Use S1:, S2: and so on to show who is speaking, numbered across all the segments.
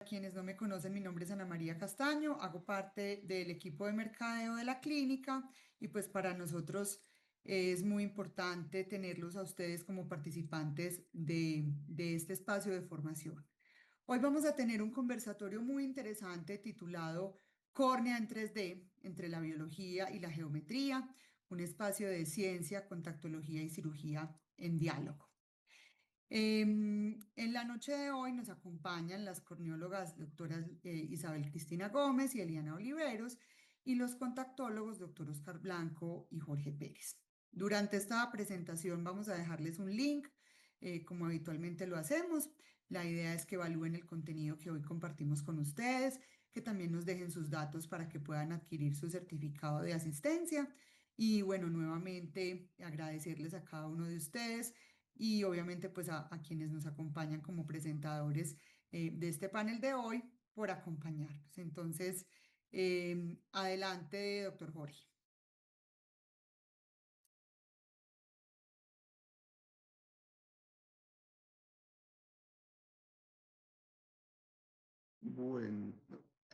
S1: Quienes no me conocen, mi nombre es Ana María Castaño, hago parte del equipo de mercadeo de la clínica y pues para nosotros es muy importante tenerlos a ustedes como participantes de este espacio de formación. Hoy vamos a tener un conversatorio muy interesante titulado Córnea en 3D entre la biología y la geometría, un espacio de ciencia, contactología y cirugía en diálogo. En la noche de hoy nos acompañan las corneólogas doctoras Isabel Cristina Gómez y Eliana Oliveros y los contactólogos doctor Oscar Blanco y Jorge Pérez. Durante esta presentación vamos a dejarles un link, como habitualmente lo hacemos. La idea es que evalúen el contenido que hoy compartimos con ustedes, que también nos dejen sus datos para que puedan adquirir su certificado de asistencia. Y bueno, nuevamente agradecerles a cada uno de ustedes y obviamente pues a quienes nos acompañan como presentadores de este panel de hoy por acompañarnos. Entonces, adelante, doctor Jorge.
S2: Bueno,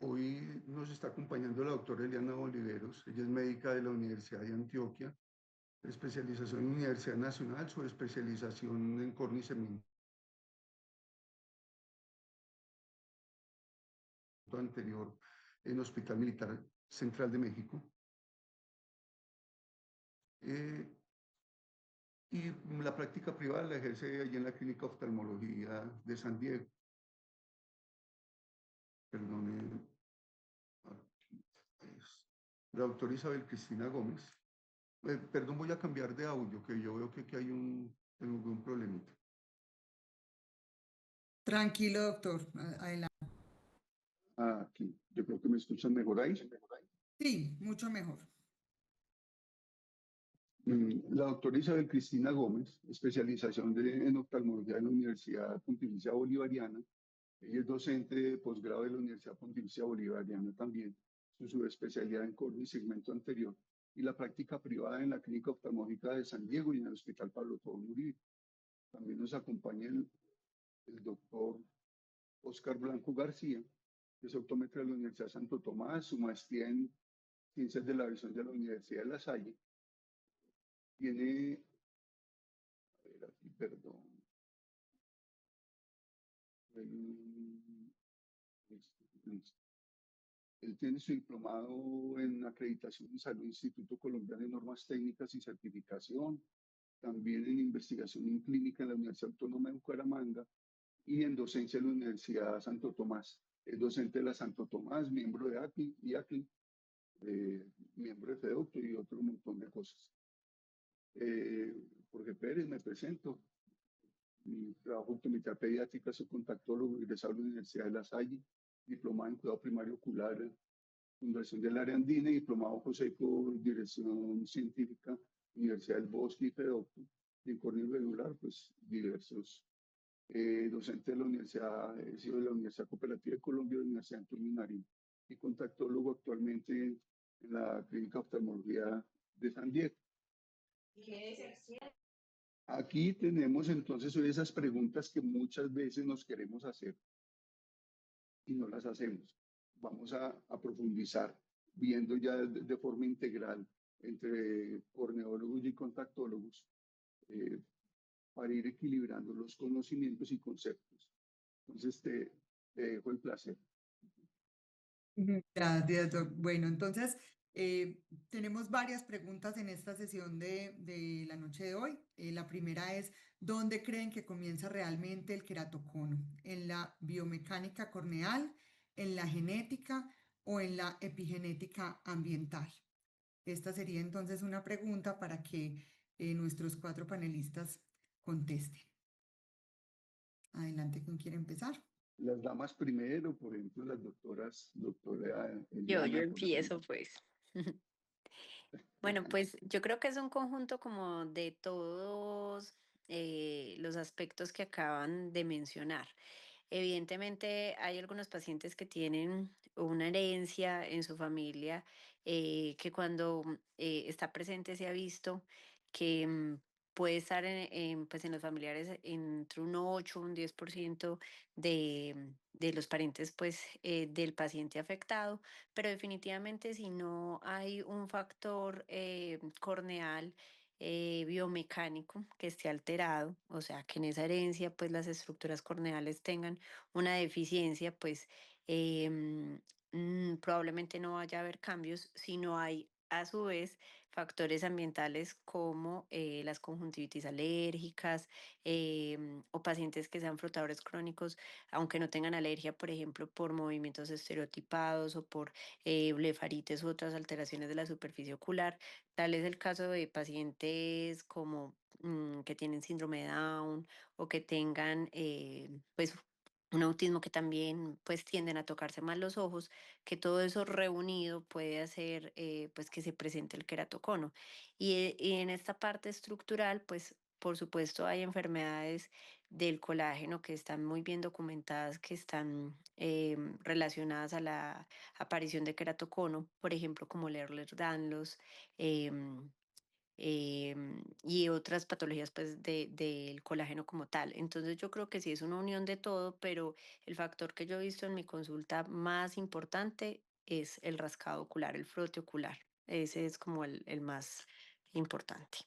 S2: hoy nos está acompañando la doctora Eliana Oliveros. Ella es médica de la Universidad de Antioquia, especialización en Universidad Nacional, su especialización en córnea y segmento anterior en Hospital Militar Central de México. Y la práctica privada la ejerce allí en la Clínica de Oftalmología de San Diego. Perdone, aquí es. La doctora Isabel Cristina Gómez. Perdón, voy a cambiar de audio, que yo veo que aquí hay un problemita.
S1: Tranquilo, doctor. Adelante.
S2: Aquí, yo creo que me escuchan mejor ahí.
S1: Sí, mucho mejor.
S2: La doctora Isabel Cristina Gómez, especialización en oftalmología en la Universidad Pontificia Bolivariana. Ella es docente de posgrado de la Universidad Pontificia Bolivariana también, su subespecialidad en córnea y segmento anterior, y la práctica privada en la Clínica Oftalmológica de San Diego y en el Hospital Pablo Tobón Uribe. También nos acompaña el doctor Oscar Blanco García, que es optómetra de la Universidad Santo Tomás, su maestría en Ciencias de la Visión de la Universidad de La Salle. Tiene, a ver aquí, perdón, él, él tiene su diplomado en acreditación en salud, Instituto Colombiano de Normas Técnicas y Certificación, también en investigación en clínica en la Universidad Autónoma de Bucaramanga y en docencia en la Universidad Santo Tomás. Es docente de la Santo Tomás, miembro de ACLI y ACLI, miembro de FEDOCTO y otro montón de cosas. Jorge Pérez, me presento. Mi trabajo en optometría pediátrica, soy contactólogo egresado de la Universidad de La Salle, diplomado en cuidado primario ocular, Fundación del Área Andina y diplomado José por Dirección Científica, Universidad del Bosque y FEDOCTO, y en córnea irregular, pues diversos. Docente de la Universidad, he sido de la Universidad Cooperativa de Colombia y de la Universidad Antonio Nariño, y contactólogo actualmente en la Clínica de Oftalmología de San Diego. Aquí tenemos entonces hoy esas preguntas que muchas veces nos queremos hacer y no las hacemos. Vamos a profundizar viendo ya de forma integral entre corneólogos y contactólogos para ir equilibrando los conocimientos y conceptos. Entonces te dejo el placer.
S1: Gracias, doc. Bueno, entonces tenemos varias preguntas en esta sesión de la noche de hoy. La primera es, ¿dónde creen que comienza realmente el queratocono? ¿En la biomecánica corneal, en la genética o en la epigenética ambiental? Esta sería entonces una pregunta para que nuestros cuatro panelistas contesten. Adelante, ¿quién quiere empezar?
S2: Las damas primero, por ejemplo, las doctoras, doctora
S3: Yo
S2: Eliana, por ejemplo.
S3: empiezo pues. Bueno, pues yo creo que es un conjunto como de todos los aspectos que acaban de mencionar. Evidentemente hay algunos pacientes que tienen una herencia en su familia que cuando está presente se ha visto que puede estar pues en los familiares entre un 8 un 10% de los parientes pues del paciente afectado, pero definitivamente si no hay un factor corneal biomecánico que esté alterado, o sea, que en esa herencia pues las estructuras corneales tengan una deficiencia, pues probablemente no vaya a haber cambios si no hay a su vez factores ambientales como las conjuntivitis alérgicas o pacientes que sean frotadores crónicos, aunque no tengan alergia, por ejemplo, por movimientos estereotipados o por blefaritis u otras alteraciones de la superficie ocular. Tal es el caso de pacientes como que tienen síndrome de Down o que tengan pues un autismo que también pues tienden a tocarse más los ojos, que todo eso reunido puede hacer pues que se presente el queratocono. Y en esta parte estructural, pues por supuesto hay enfermedades del colágeno que están muy bien documentadas, que están relacionadas a la aparición de queratocono, por ejemplo, como el Ehlers-Danlos, em, y otras patologías pues del colágeno como tal. Entonces yo creo que sí es una unión de todo, pero el factor que yo he visto en mi consulta más importante es el rascado ocular, el frote ocular. Ese es como el más importante.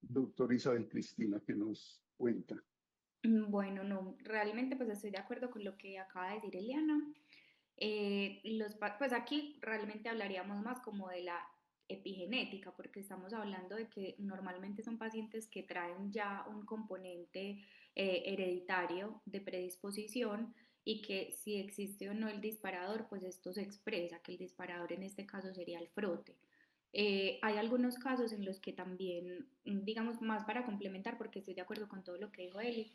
S2: Doctora Isabel Cristina, que nos cuenta.
S4: Bueno, no, realmente pues estoy de acuerdo con lo que acaba de decir Eliana. Pues aquí realmente hablaríamos más como de la epigenética, porque estamos hablando de que normalmente son pacientes que traen ya un componente hereditario de predisposición y que si existe o no el disparador, pues esto se expresa, que el disparador en este caso sería el frote. Hay algunos casos en los que también, digamos, más para complementar, porque estoy de acuerdo con todo lo que dijo Eli,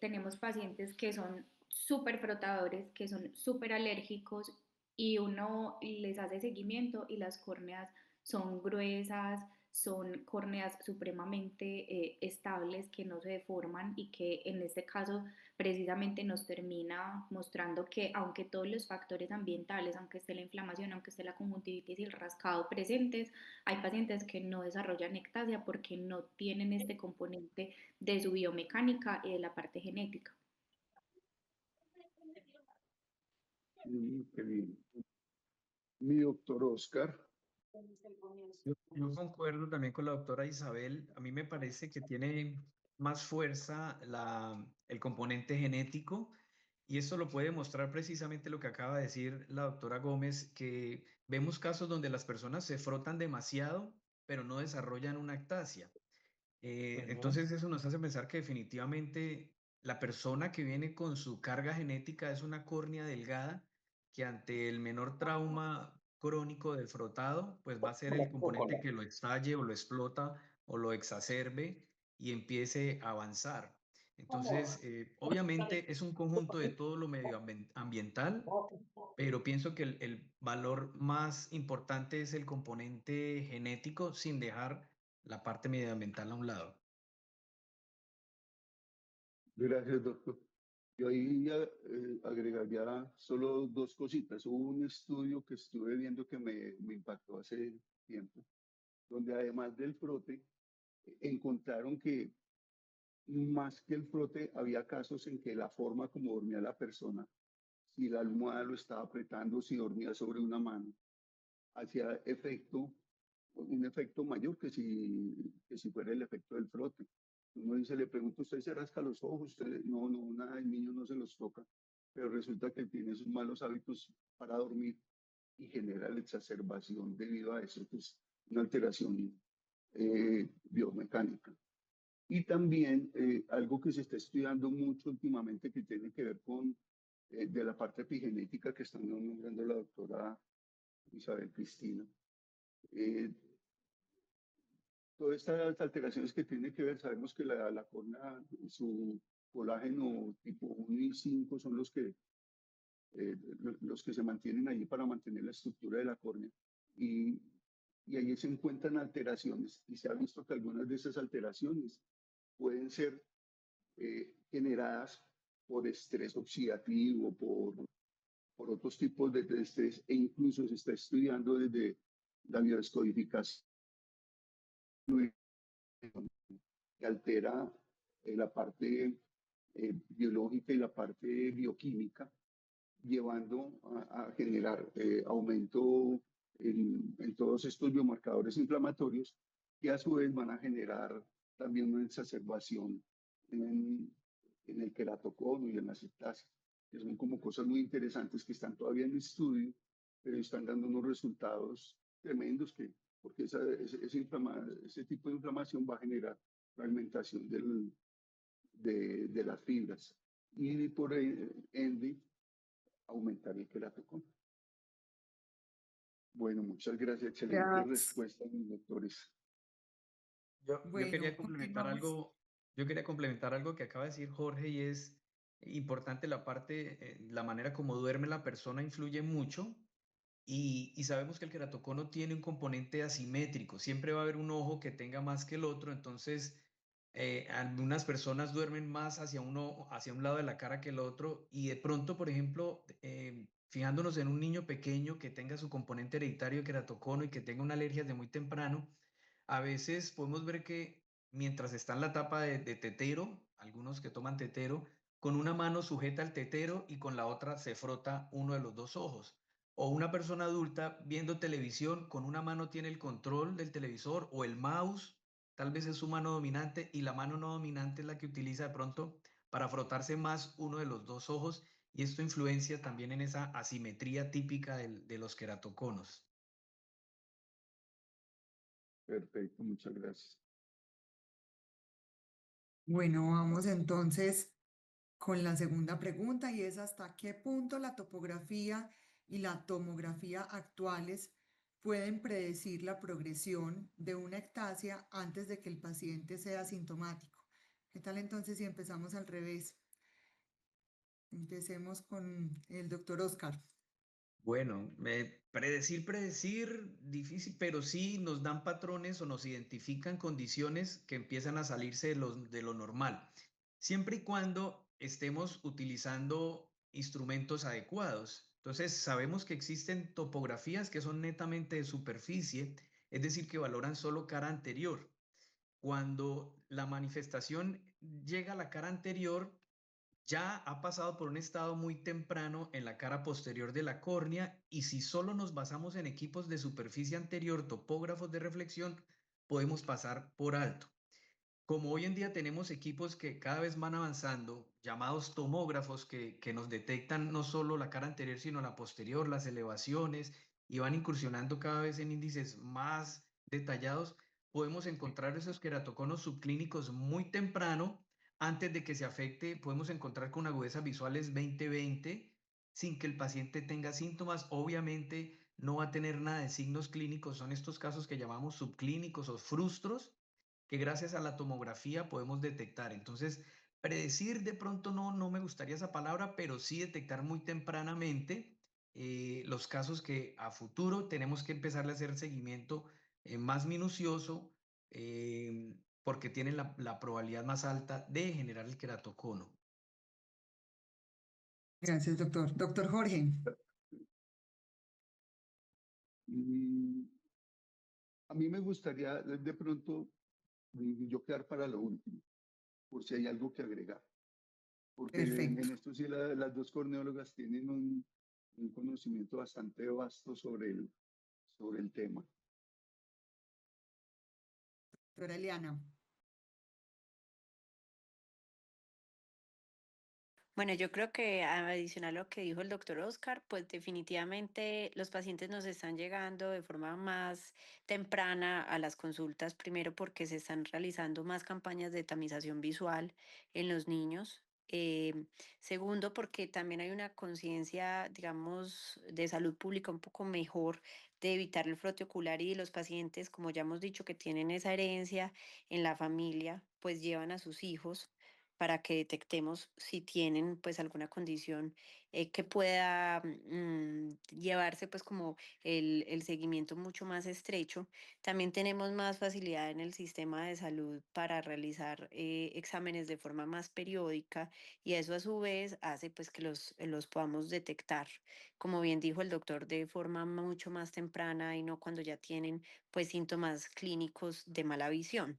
S4: tenemos pacientes que son súper frotadores, que son súper alérgicos y uno les hace seguimiento y las córneas son gruesas, son córneas supremamente estables que no se deforman y que en este caso precisamente nos termina mostrando que aunque todos los factores ambientales, aunque esté la inflamación, aunque esté la conjuntivitis y el rascado presentes, hay pacientes que no desarrollan ectasia porque no tienen este componente de su biomecánica y de la parte genética.
S2: Qué bien. Mi doctor Oscar.
S5: Yo concuerdo también con la doctora Isabel. A mí me parece que tiene más fuerza el componente genético y eso lo puede mostrar precisamente lo que acaba de decir la doctora Gómez, que vemos casos donde las personas se frotan demasiado, pero no desarrollan una ectasia. Entonces eso nos hace pensar que definitivamente la persona que viene con su carga genética es una córnea delgada que ante el menor trauma crónico del frotado, pues va a ser el componente que lo estalle o lo explota o lo exacerbe y empiece a avanzar. Entonces, obviamente es un conjunto de todo lo medioambiental, pero pienso que el valor más importante es el componente genético sin dejar la parte medioambiental a un lado.
S2: Gracias, doctor. Yo ahí agregaría solo dos cositas. Hubo un estudio que estuve viendo que me impactó hace tiempo, donde además del frote, encontraron que más que el frote, había casos en que la forma como dormía la persona, si la almohada lo estaba apretando, si dormía sobre una mano, hacía un efecto mayor que si fuera el efecto del frote. Uno dice, le pregunta, ¿usted se rasca los ojos? Usted, no, no, nada, el niño no se los toca, pero resulta que tiene esos malos hábitos para dormir y genera la exacerbación debido a eso, pues una alteración biomecánica. Y también algo que se está estudiando mucho últimamente que tiene que ver con de la parte epigenética que está nombrando la doctora Isabel Cristina. Eh, Todas estas alteraciones que tienen que ver, sabemos que la córnea, su colágeno tipo 1 y 5 son los que se mantienen allí para mantener la estructura de la córnea. Y, y allí se encuentran alteraciones y se ha visto que algunas de esas alteraciones pueden ser generadas por estrés oxidativo, por otros tipos de estrés e incluso se está estudiando desde la biodescodificación que altera la parte biológica y la parte bioquímica, llevando a generar aumento en todos estos biomarcadores inflamatorios que a su vez van a generar también una exacerbación en el queratocono y en la citasa, que son como cosas muy interesantes que están todavía en estudio, pero están dando unos resultados tremendos porque ese tipo de inflamación va a generar fragmentación de las fibras y por ende aumentar el queratocono. Bueno, muchas gracias. Excelente
S1: Gracias.
S2: respuesta, mis doctores.
S5: Yo quería
S1: Bueno,
S5: complementar
S1: continuamos.
S5: algo que acaba de decir Jorge y es importante la parte, la manera como duerme la persona influye mucho y sabemos que el queratocono tiene un componente asimétrico, siempre va a haber un ojo que tenga más que el otro, entonces algunas personas duermen más hacia un lado de la cara que el otro y de pronto, por ejemplo, fijándonos en un niño pequeño que tenga su componente hereditario de queratocono y que tenga una alergia de muy temprano, a veces podemos ver que mientras está en la etapa de tetero, algunos que toman tetero, con una mano sujeta el tetero y con la otra se frota uno de los dos ojos. O una persona adulta viendo televisión, con una mano tiene el control del televisor o el mouse, tal vez es su mano dominante y la mano no dominante es la que utiliza de pronto para frotarse más uno de los dos ojos y esto influencia también en esa asimetría típica de los queratoconos.
S2: Perfecto, muchas gracias.
S1: Bueno, vamos entonces con la segunda pregunta y es hasta qué punto la topografía y la tomografía actuales pueden predecir la progresión de una ectasia antes de que el paciente sea sintomático. ¿Qué tal entonces si empezamos al revés? Empecemos con el doctor Oscar.
S5: Bueno, predecir, difícil, pero sí nos dan patrones o nos identifican condiciones que empiezan a salirse de lo normal, siempre y cuando estemos utilizando instrumentos adecuados. Entonces, sabemos que existen topografías que son netamente de superficie, es decir, que valoran solo cara anterior. Cuando la manifestación llega a la cara anterior, ya ha pasado por un estado muy temprano en la cara posterior de la córnea y si solo nos basamos en equipos de superficie anterior, topógrafos de reflexión, podemos pasar por alto. Como hoy en día tenemos equipos que cada vez van avanzando, llamados tomógrafos, que nos detectan no solo la cara anterior, sino la posterior, las elevaciones, y van incursionando cada vez en índices más detallados, podemos encontrar esos queratoconos subclínicos muy temprano, antes de que se afecte, podemos encontrar con agudezas visuales 20/20, sin que el paciente tenga síntomas. Obviamente no va a tener nada de signos clínicos, son estos casos que llamamos subclínicos o frustros, que gracias a la tomografía podemos detectar. Entonces, predecir de pronto no me gustaría esa palabra, pero sí detectar muy tempranamente los casos que a futuro tenemos que empezarle a hacer seguimiento más minucioso porque tienen la probabilidad más alta de generar el queratocono.
S1: Gracias, doctor. Doctor Jorge.
S2: Mm, a mí me gustaría de pronto yo quedar para lo último, por si hay algo que agregar, porque
S1: Perfecto.
S2: en esto sí las dos corneólogas tienen un conocimiento bastante vasto sobre el tema.
S1: Doctora Eliana.
S3: Bueno, yo creo que adicional a lo que dijo el doctor Oscar, pues definitivamente los pacientes nos están llegando de forma más temprana a las consultas, primero porque se están realizando más campañas de tamización visual en los niños. Segundo, porque también hay una conciencia, digamos, de salud pública un poco mejor de evitar el frote ocular y los pacientes, como ya hemos dicho, que tienen esa herencia en la familia, pues llevan a sus hijos para que detectemos si tienen pues alguna condición que pueda llevarse pues como el seguimiento mucho más estrecho. También tenemos más facilidad en el sistema de salud para realizar exámenes de forma más periódica y eso a su vez hace pues que los podamos detectar, como bien dijo el doctor, de forma mucho más temprana y no cuando ya tienen pues síntomas clínicos de mala visión.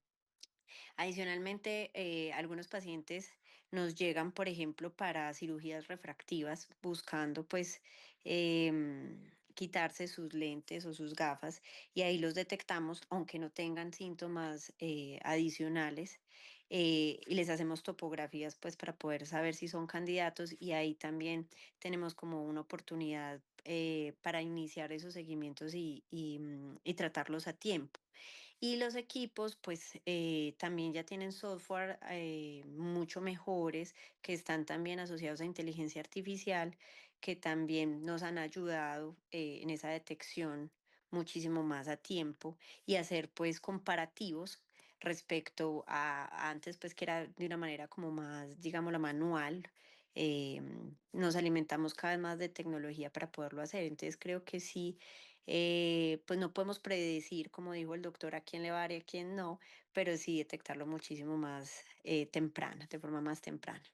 S3: Adicionalmente, algunos pacientes nos llegan, por ejemplo, para cirugías refractivas, buscando pues quitarse sus lentes o sus gafas y ahí los detectamos, aunque no tengan síntomas adicionales, y les hacemos topografías pues para poder saber si son candidatos y ahí también tenemos como una oportunidad para iniciar esos seguimientos y tratarlos a tiempo. Y los equipos, pues también ya tienen software mucho mejores que están también asociados a inteligencia artificial, que también nos han ayudado en esa detección muchísimo más a tiempo y hacer pues comparativos respecto a antes, pues que era de una manera como más, digamos, la manual. Nos alimentamos cada vez más de tecnología para poderlo hacer. Entonces creo que sí, pues no podemos predecir, como dijo el doctor, a quién le va a dar y a quién no, pero sí detectarlo muchísimo más temprano, de forma más temprana.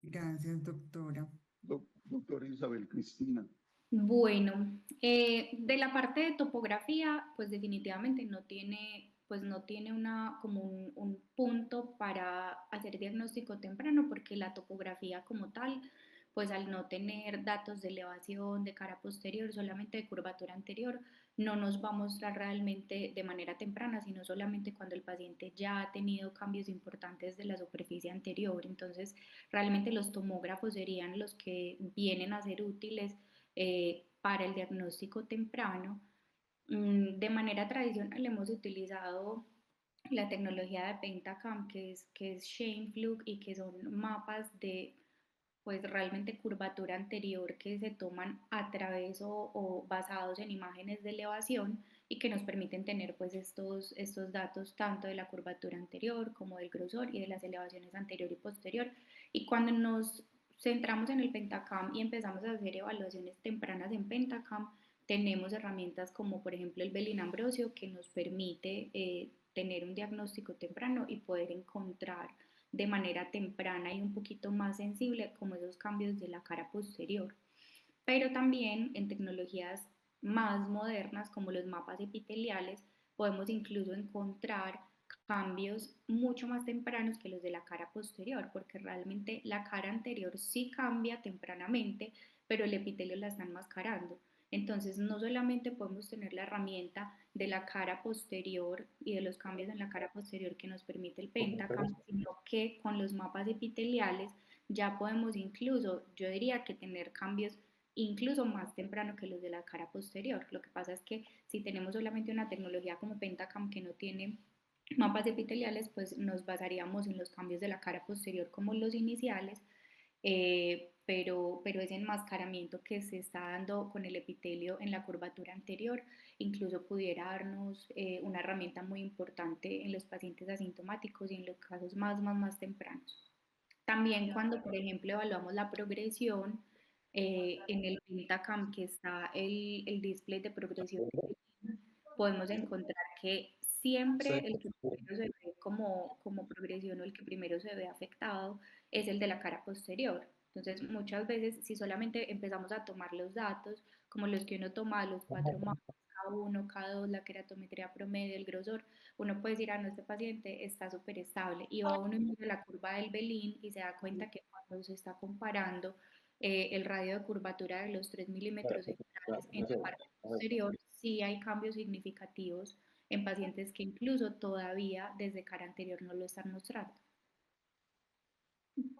S1: Gracias, doctora.
S2: Doctora Isabel Cristina.
S4: Bueno, de la parte de topografía, pues definitivamente no tiene como un punto para hacer diagnóstico temprano, porque la topografía como tal, pues al no tener datos de elevación de cara posterior, solamente de curvatura anterior, no nos va a mostrar realmente de manera temprana, sino solamente cuando el paciente ya ha tenido cambios importantes de la superficie anterior. Entonces, realmente los tomógrafos serían los que vienen a ser útiles para el diagnóstico temprano. De manera tradicional hemos utilizado la tecnología de Pentacam, que es Scheimpflug, y que son mapas de pues realmente curvatura anterior que se toman a través o basados en imágenes de elevación y que nos permiten tener pues estos datos tanto de la curvatura anterior como del grosor y de las elevaciones anterior y posterior. Y cuando nos centramos en el Pentacam y empezamos a hacer evaluaciones tempranas en Pentacam, tenemos herramientas como por ejemplo el Belin Ambrosio, que nos permite tener un diagnóstico temprano y poder encontrar de manera temprana y un poquito más sensible como esos cambios de la cara posterior. Pero también en tecnologías más modernas como los mapas epiteliales podemos incluso encontrar cambios mucho más tempranos que los de la cara posterior, porque realmente la cara anterior sí cambia tempranamente, pero el epitelio la está enmascarando. Entonces, no solamente podemos tener la herramienta de la cara posterior y de los cambios en la cara posterior que nos permite el Pentacam, sino que con los mapas epiteliales ya podemos incluso, yo diría que tener cambios incluso más temprano que los de la cara posterior. Lo que pasa es que si tenemos solamente una tecnología como Pentacam que no tiene mapas epiteliales, pues nos basaríamos en los cambios de la cara posterior como los iniciales, pero ese enmascaramiento que se está dando con el epitelio en la curvatura anterior incluso pudiera darnos una herramienta muy importante en los pacientes asintomáticos y en los casos más tempranos. También cuando, por ejemplo, evaluamos la progresión, en el Pentacam que está el display de progresión, podemos encontrar que siempre el que primero se ve como progresión o el que primero se ve afectado es el de la cara posterior. Entonces, muchas veces, si solamente empezamos a tomar los datos, como los que uno toma, los 4 mapas, K1, K2, la queratometría promedio, el grosor, uno puede decir, no, este paciente está súper estable. Y va uno y mira la curva del Belin y se da cuenta que cuando se está comparando el radio de curvatura de los 3 milímetros centrales en la parte posterior, sí hay cambios significativos en pacientes que incluso todavía desde cara anterior no lo están mostrando,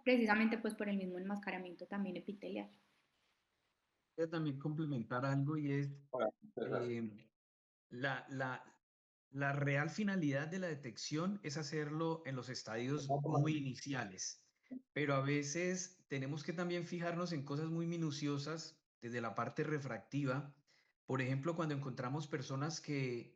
S4: precisamente pues por el mismo enmascaramiento también epitelial.
S5: Voy a también complementar algo y es la, la, la real finalidad de la detección es hacerlo en los estadios muy iniciales, pero a veces tenemos que también fijarnos en cosas muy minuciosas desde la parte refractiva. Por ejemplo, cuando encontramos personas que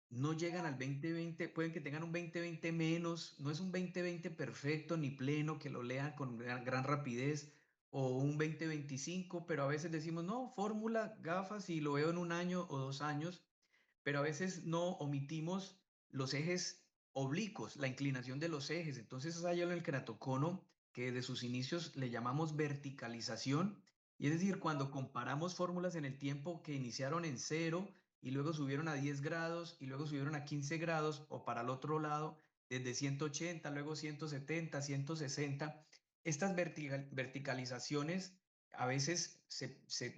S5: no llegan al 20/20, pueden que tengan un 20/20 menos, no es un 20/20 perfecto ni pleno que lo lean con gran rapidez, o un 20/25, pero a veces decimos, no, fórmula, gafas y lo veo en 1 año o 2 años, pero a veces no omitimos los ejes oblicuos, la inclinación de los ejes. Entonces hay algo en el keratocono que de sus inicios le llamamos verticalización, y es decir, cuando comparamos fórmulas en el tiempo que iniciaron en 0 y luego subieron a 10 grados y luego subieron a 15 grados, o para el otro lado, desde 180, luego 170, 160, estas verticalizaciones a veces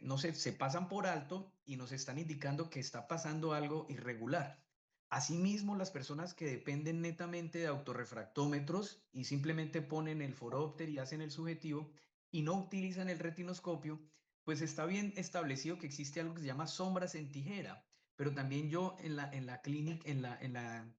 S5: no sé, se pasan por alto y nos están indicando que está pasando algo irregular. Asimismo, las personas que dependen netamente de autorrefractómetros y simplemente ponen el forópter y hacen el subjetivo y no utilizan el retinoscopio, pues está bien establecido que existe algo que se llama sombras en tijera, pero también yo en la clínica, en la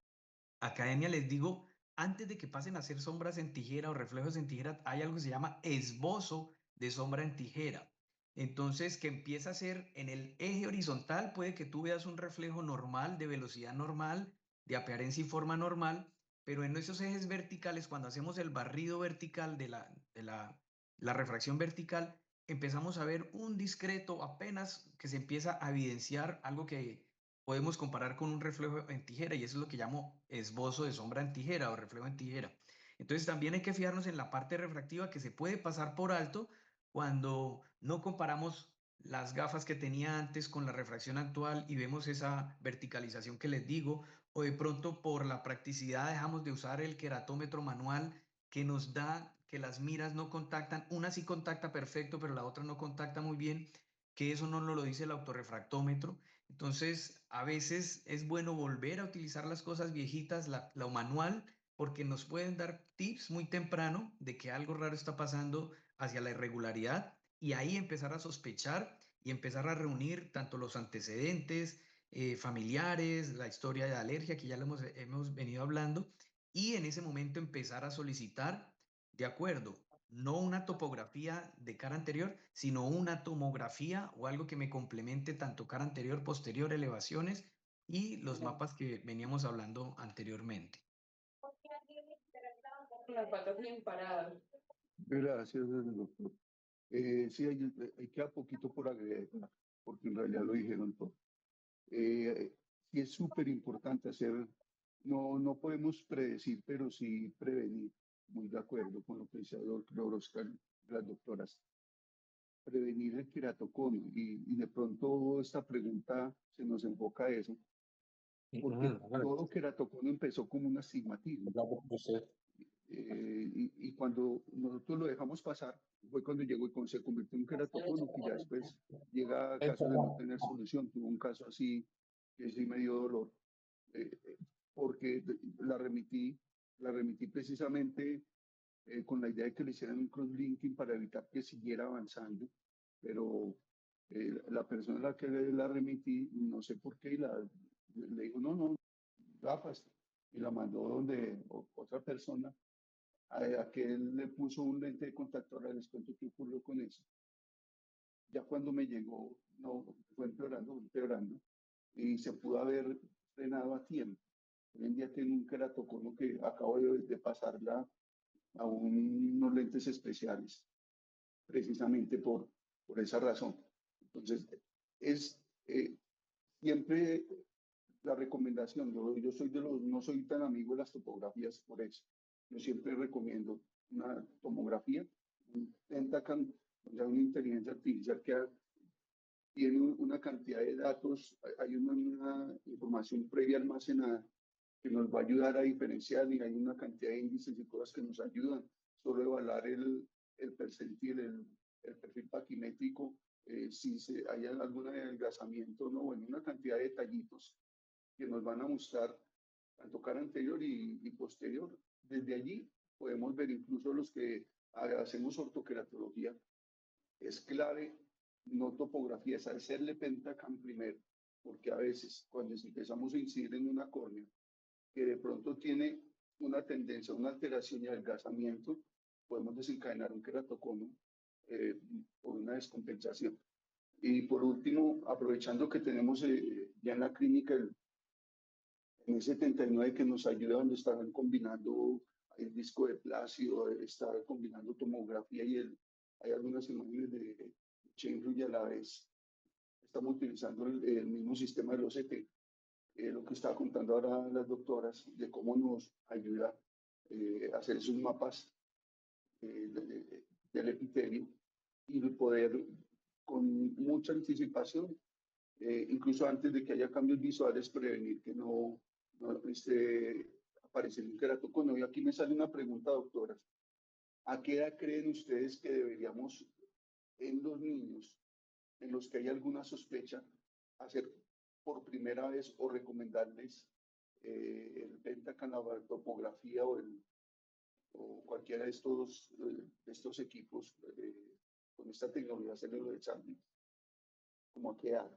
S5: academia les digo, antes de que pasen a hacer sombras en tijera o reflejos en tijera, hay algo que se llama esbozo de sombra en tijera. Entonces, que empieza a ser en el eje horizontal, puede que tú veas un reflejo normal, de velocidad normal, de apariencia y forma normal, pero en esos ejes verticales, cuando hacemos el barrido vertical de la refracción vertical, empezamos a ver un discreto, apenas que se empieza a evidenciar algo que podemos comparar con un reflejo en tijera, y eso es lo que llamo esbozo de sombra en tijera o reflejo en tijera. Entonces también hay que fijarnos en la parte refractiva, que se puede pasar por alto cuando no comparamos las gafas que tenía antes con la refracción actual y vemos esa verticalización que les digo, o de pronto por la practicidad dejamos de usar el queratómetro manual, que nos da que las miras no contactan, una sí contacta perfecto, pero la otra no contacta muy bien, que eso no nos lo dice el autorrefractómetro. Entonces, a veces es bueno volver a utilizar las cosas viejitas, lo manual, porque nos pueden dar tips muy temprano de que algo raro está pasando hacia la irregularidad, y ahí empezar a sospechar y empezar a reunir tanto los antecedentes familiares, la historia de alergia que ya lo hemos venido hablando, y en ese momento empezar a solicitar, de acuerdo, no una topografía de cara anterior, sino una tomografía o algo que me complemente tanto cara anterior, posterior, elevaciones y los mapas que veníamos hablando anteriormente.
S2: Gracias, doctor. Sí, hay queda poquito por agregar, porque en realidad lo dijeron todo. Sí es súper importante hacer, no podemos predecir, pero sí prevenir. Muy de acuerdo con lo que decía el doctor Oscar, las doctoras. Prevenir el queratocono, y de pronto esta pregunta se nos enfoca a eso, porque todo queratocono empezó como un astigmatismo. Y cuando nosotros lo dejamos pasar, fue cuando llegó y se convirtió en un queratocono, que ya después llega a casos de no tener solución. Tuvo un caso así que sí me dio dolor, eh, porque la remití precisamente con la idea de que le hicieran un cross-linking para evitar que siguiera avanzando, pero la persona a la que la remití, no sé por qué, le dijo, no, no, gafas, y la mandó donde otra persona, a que él le puso un lente de contacto. Ahora les cuento qué ocurrió con eso. Ya cuando me llegó, no, fue empeorando, y se pudo haber frenado a tiempo. Hoy en día tiene un queratocono que acabo de pasarla a unos lentes especiales, precisamente por esa razón. Entonces, es siempre la recomendación. Yo soy no soy tan amigo de las topografías por eso. Yo siempre recomiendo una tomografía, un Pentacam, o sea, una inteligencia artificial que tiene una cantidad de datos, hay una información previa almacenada que nos va a ayudar a diferenciar, y hay una cantidad de índices y cosas que nos ayudan solo a evaluar el percentil, el perfil paquimétrico, si hay algún adelgazamiento, no, bueno, una cantidad de detallitos que nos van a mostrar tanto cara anterior y posterior. Desde allí podemos ver incluso los que hacemos ortoqueratología. Es clave no topografía, es hacerle Pentacam primero, porque a veces cuando empezamos a incidir en una córnea que de pronto tiene una tendencia, una alteración y adelgazamiento, podemos desencadenar un queratocono por una descompensación. Y por último, aprovechando que tenemos ya en la clínica en el 79 que nos ayuda donde estaban combinando el disco de Plácido, estaba combinando tomografía y hay algunas imágenes de Chenru y a la vez estamos utilizando el mismo sistema de los CT. Lo que estaba contando ahora las doctoras de cómo nos ayuda a hacer esos mapas del epitelio y poder con mucha anticipación, incluso antes de que haya cambios visuales, prevenir que no esté apareciendo un queratocono. Y aquí me sale una pregunta, doctoras. ¿A qué edad creen ustedes que deberíamos en los niños en los que hay alguna sospecha hacer por primera vez o recomendarles el pentacanalografía o cualquiera de estos equipos con esta tecnología hacerlo de examen? ¿Cómo a qué edad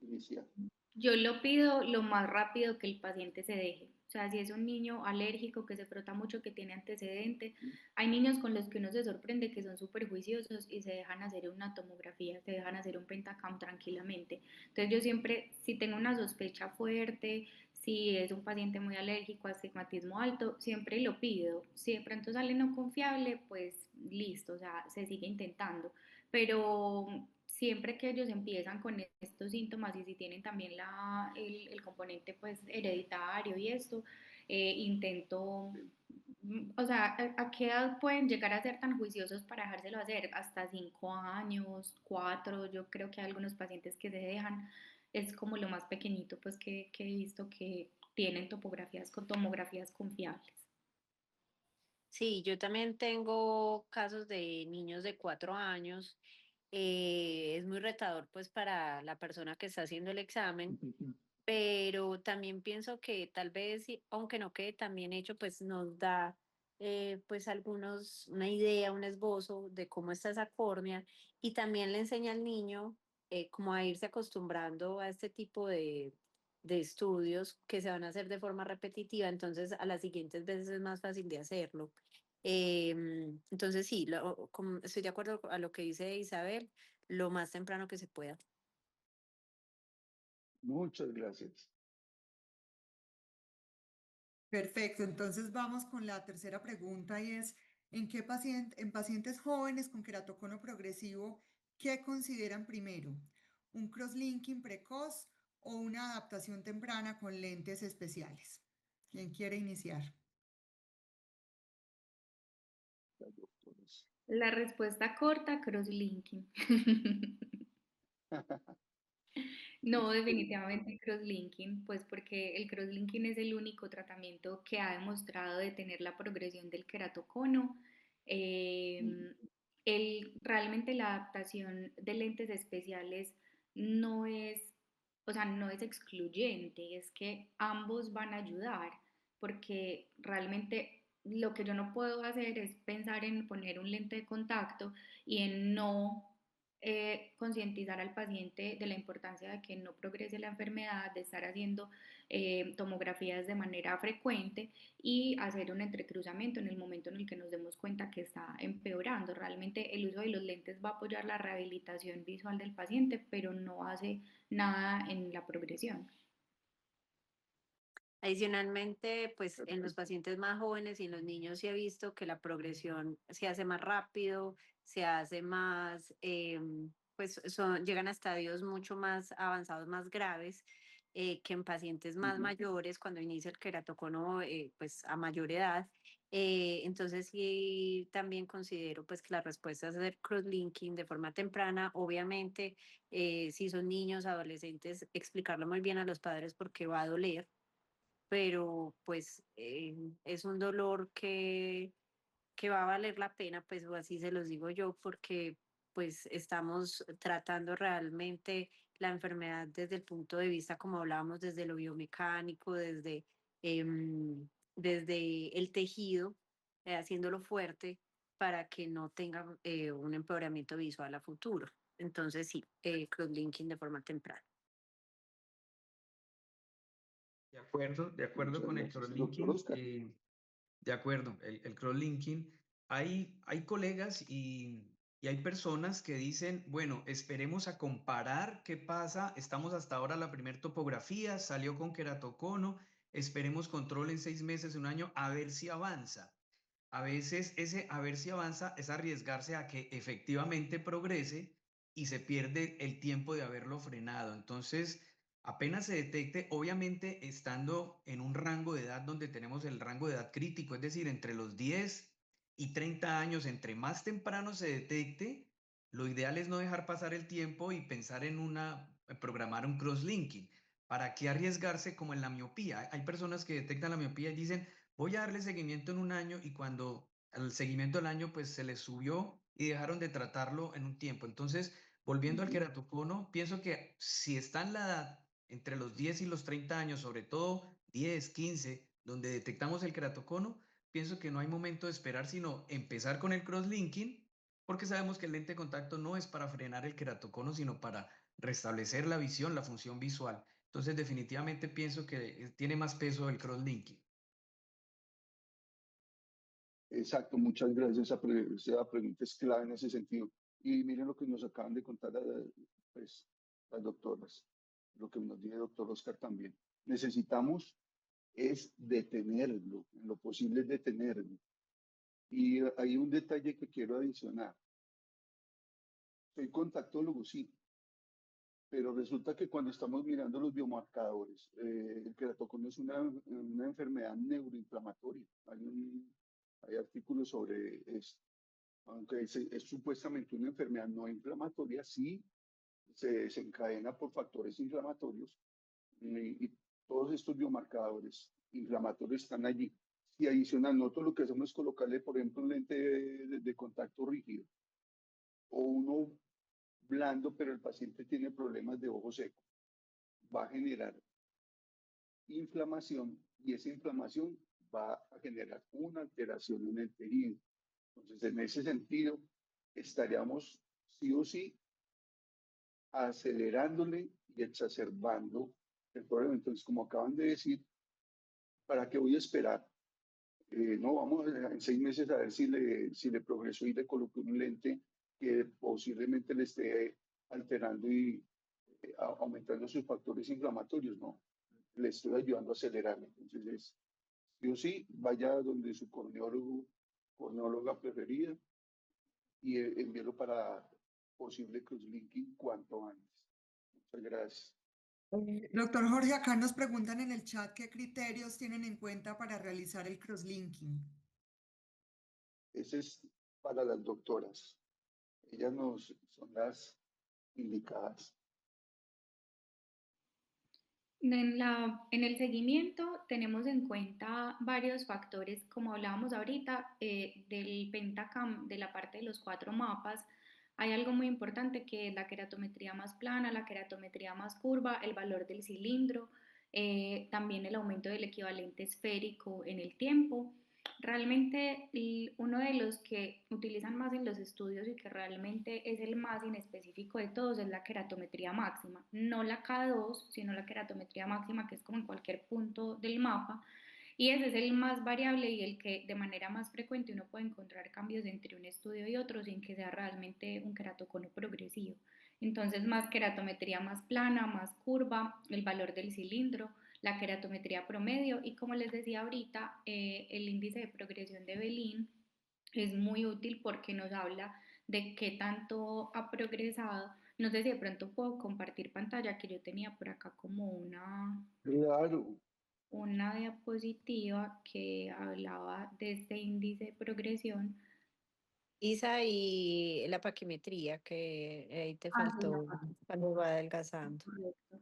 S2: inicial?
S4: Yo lo pido lo más rápido que el paciente se deje. O sea, si es un niño alérgico que se frota mucho, que tiene antecedente, hay niños con los que uno se sorprende que son súper juiciosos y se dejan hacer una tomografía, se dejan hacer un pentacam tranquilamente. Entonces yo siempre, si tengo una sospecha fuerte, si es un paciente muy alérgico, astigmatismo alto, siempre lo pido. Si de pronto sale no confiable, pues listo, o sea, se sigue intentando. Pero siempre que ellos empiezan con estos síntomas y si tienen también el componente pues hereditario y esto, intento, o sea, ¿a qué edad pueden llegar a ser tan juiciosos para dejárselo hacer? Hasta 5 años, 4, yo creo que hay algunos pacientes que se dejan, es como lo más pequeñito pues que he visto que tienen tomografías confiables.
S3: Sí, yo también tengo casos de niños de 4 años. Es muy retador pues para la persona que está haciendo el examen, pero también pienso que tal vez, aunque no quede tan bien hecho, pues nos da pues una idea, un esbozo de cómo está esa córnea y también le enseña al niño como a irse acostumbrando a este tipo de estudios que se van a hacer de forma repetitiva, entonces a las siguientes veces es más fácil de hacerlo. Entonces sí, estoy de acuerdo a lo que dice Isabel, lo más temprano que se pueda.
S2: Muchas gracias.
S1: Perfecto, entonces vamos con la tercera pregunta y es, en pacientes jóvenes con queratocono progresivo, ¿qué consideran primero? ¿Un crosslinking precoz o una adaptación temprana con lentes especiales? ¿Quién quiere iniciar?
S2: Las doctoras.
S4: La respuesta corta, crosslinking. No, definitivamente el crosslinking, pues porque el crosslinking es el único tratamiento que ha demostrado detener la progresión del queratocono. Realmente la adaptación de lentes especiales no es, o sea, no es excluyente, es que ambos van a ayudar, porque realmente lo que yo no puedo hacer es pensar en poner un lente de contacto y en no concientizar al paciente de la importancia de que no progrese la enfermedad, de estar haciendo tomografías de manera frecuente y hacer un entrecruzamiento en el momento en el que nos demos cuenta que está empeorando. Realmente el uso de los lentes va a apoyar la rehabilitación visual del paciente, pero no hace nada en la progresión.
S3: Adicionalmente, pues en los
S2: Perfecto.
S3: pacientes más jóvenes y en los niños sí he visto que la progresión se hace más rápido, se hace más, pues llegan a estadios mucho más avanzados, más graves, que en pacientes más mayores cuando inicia el queratocono, pues a mayor edad. Entonces sí también considero pues que la respuesta es hacer crosslinking de forma temprana. Obviamente, si son niños, adolescentes, explicarlo muy bien a los padres porque va a doler, pero pues es un dolor que va a valer la pena, pues o así se los digo yo, porque pues estamos tratando realmente la enfermedad desde el punto de vista, como hablábamos, desde lo biomecánico, desde el tejido, haciéndolo fuerte para que no tenga un empeoramiento visual a futuro. Entonces sí, crosslinking de forma temprana.
S5: De acuerdo
S2: Muchas
S5: con el
S2: gracias. Doctor
S5: crosslinking.
S2: Oscar.
S5: De acuerdo, el crosslinking. Hay colegas y Y hay personas que dicen, bueno, esperemos a comparar qué pasa. Estamos hasta ahora la primer topografía, salió con queratocono, esperemos control en 6 meses, un año, a ver si avanza. A veces ese a ver si avanza es arriesgarse a que efectivamente progrese y se pierde el tiempo de haberlo frenado. Entonces, apenas se detecte, obviamente estando en un rango de edad donde tenemos el rango de edad crítico, es decir, entre los 10 y 30 años, entre más temprano se detecte, lo ideal es no dejar pasar el tiempo y pensar en programar un crosslinking. ¿Para qué arriesgarse como en la miopía? Hay personas que detectan la miopía y dicen, voy a darle seguimiento en un año, y cuando al seguimiento del año pues se les subió y dejaron de tratarlo en un tiempo. Entonces, volviendo al queratocono, pienso que si está en la edad entre los 10 y los 30 años, sobre todo 10, 15, donde detectamos el queratocono, pienso que no hay momento de esperar, sino empezar con el crosslinking, porque sabemos que el lente de contacto no es para frenar el queratocono, sino para restablecer la visión, la función visual. Entonces, definitivamente pienso que tiene más peso el crosslinking.
S2: Exacto, muchas gracias. Esa pregunta es clave en ese sentido. Y miren lo que nos acaban de contar pues, las doctoras, lo que nos dice el doctor Oscar también. Necesitamos es detenerlo, en lo posible es detenerlo. Y hay un detalle que quiero adicionar. Soy contactólogo, sí, pero resulta que cuando estamos mirando los biomarcadores, el queratocono es una enfermedad neuroinflamatoria. Hay artículos sobre esto. Aunque es supuestamente una enfermedad no inflamatoria, sí se desencadena por factores inflamatorios, y todos estos biomarcadores inflamatorios están allí. Y adicional, nosotros lo que hacemos es colocarle, por ejemplo, un lente de contacto rígido o uno blando, pero el paciente tiene problemas de ojo seco. Va a generar inflamación, y esa inflamación va a generar una alteración en el tejido. Entonces, en ese sentido, estaríamos sí o sí acelerándole y exacerbando el problema. Entonces, como acaban de decir, ¿para qué voy a esperar? No, vamos en 6 meses a ver si le progresó y le coloco un lente que posiblemente le esté alterando y aumentando sus factores inflamatorios. No, le estoy ayudando a acelerarlo. Entonces, sí o sí, vaya donde su corneóloga preferida y envíelo para posible crosslinking cuanto antes. Muchas gracias.
S1: Doctor Jorge, acá nos preguntan en el chat qué criterios tienen en cuenta para realizar el crosslinking.
S2: Ese es para las doctoras. Ellas son las indicadas.
S4: En el seguimiento tenemos en cuenta varios factores, como hablábamos ahorita, del Pentacam, de la parte de los 4 mapas. Hay algo muy importante que es la queratometría más plana, la queratometría más curva, el valor del cilindro, también el aumento del equivalente esférico en el tiempo. Realmente uno de los que utilizan más en los estudios y que realmente es el más inespecífico de todos es la queratometría máxima, no la K2, sino la queratometría máxima, que es como en cualquier punto del mapa, y ese es el más variable y el que de manera más frecuente uno puede encontrar cambios entre un estudio y otro sin que sea realmente un queratocono progresivo. Entonces, más queratometría más plana, más curva, el valor del cilindro, la queratometría promedio, y como les decía ahorita, el índice de progresión de Belin es muy útil porque nos habla de qué tanto ha progresado. No sé si de pronto puedo compartir pantalla, que yo tenía por acá como
S2: Claro.
S4: una diapositiva que hablaba de este índice de progresión.
S3: Isa, y la paquimetría, que ahí te
S4: Ah, sí,
S3: faltó cuando va adelgazando.
S4: correcto.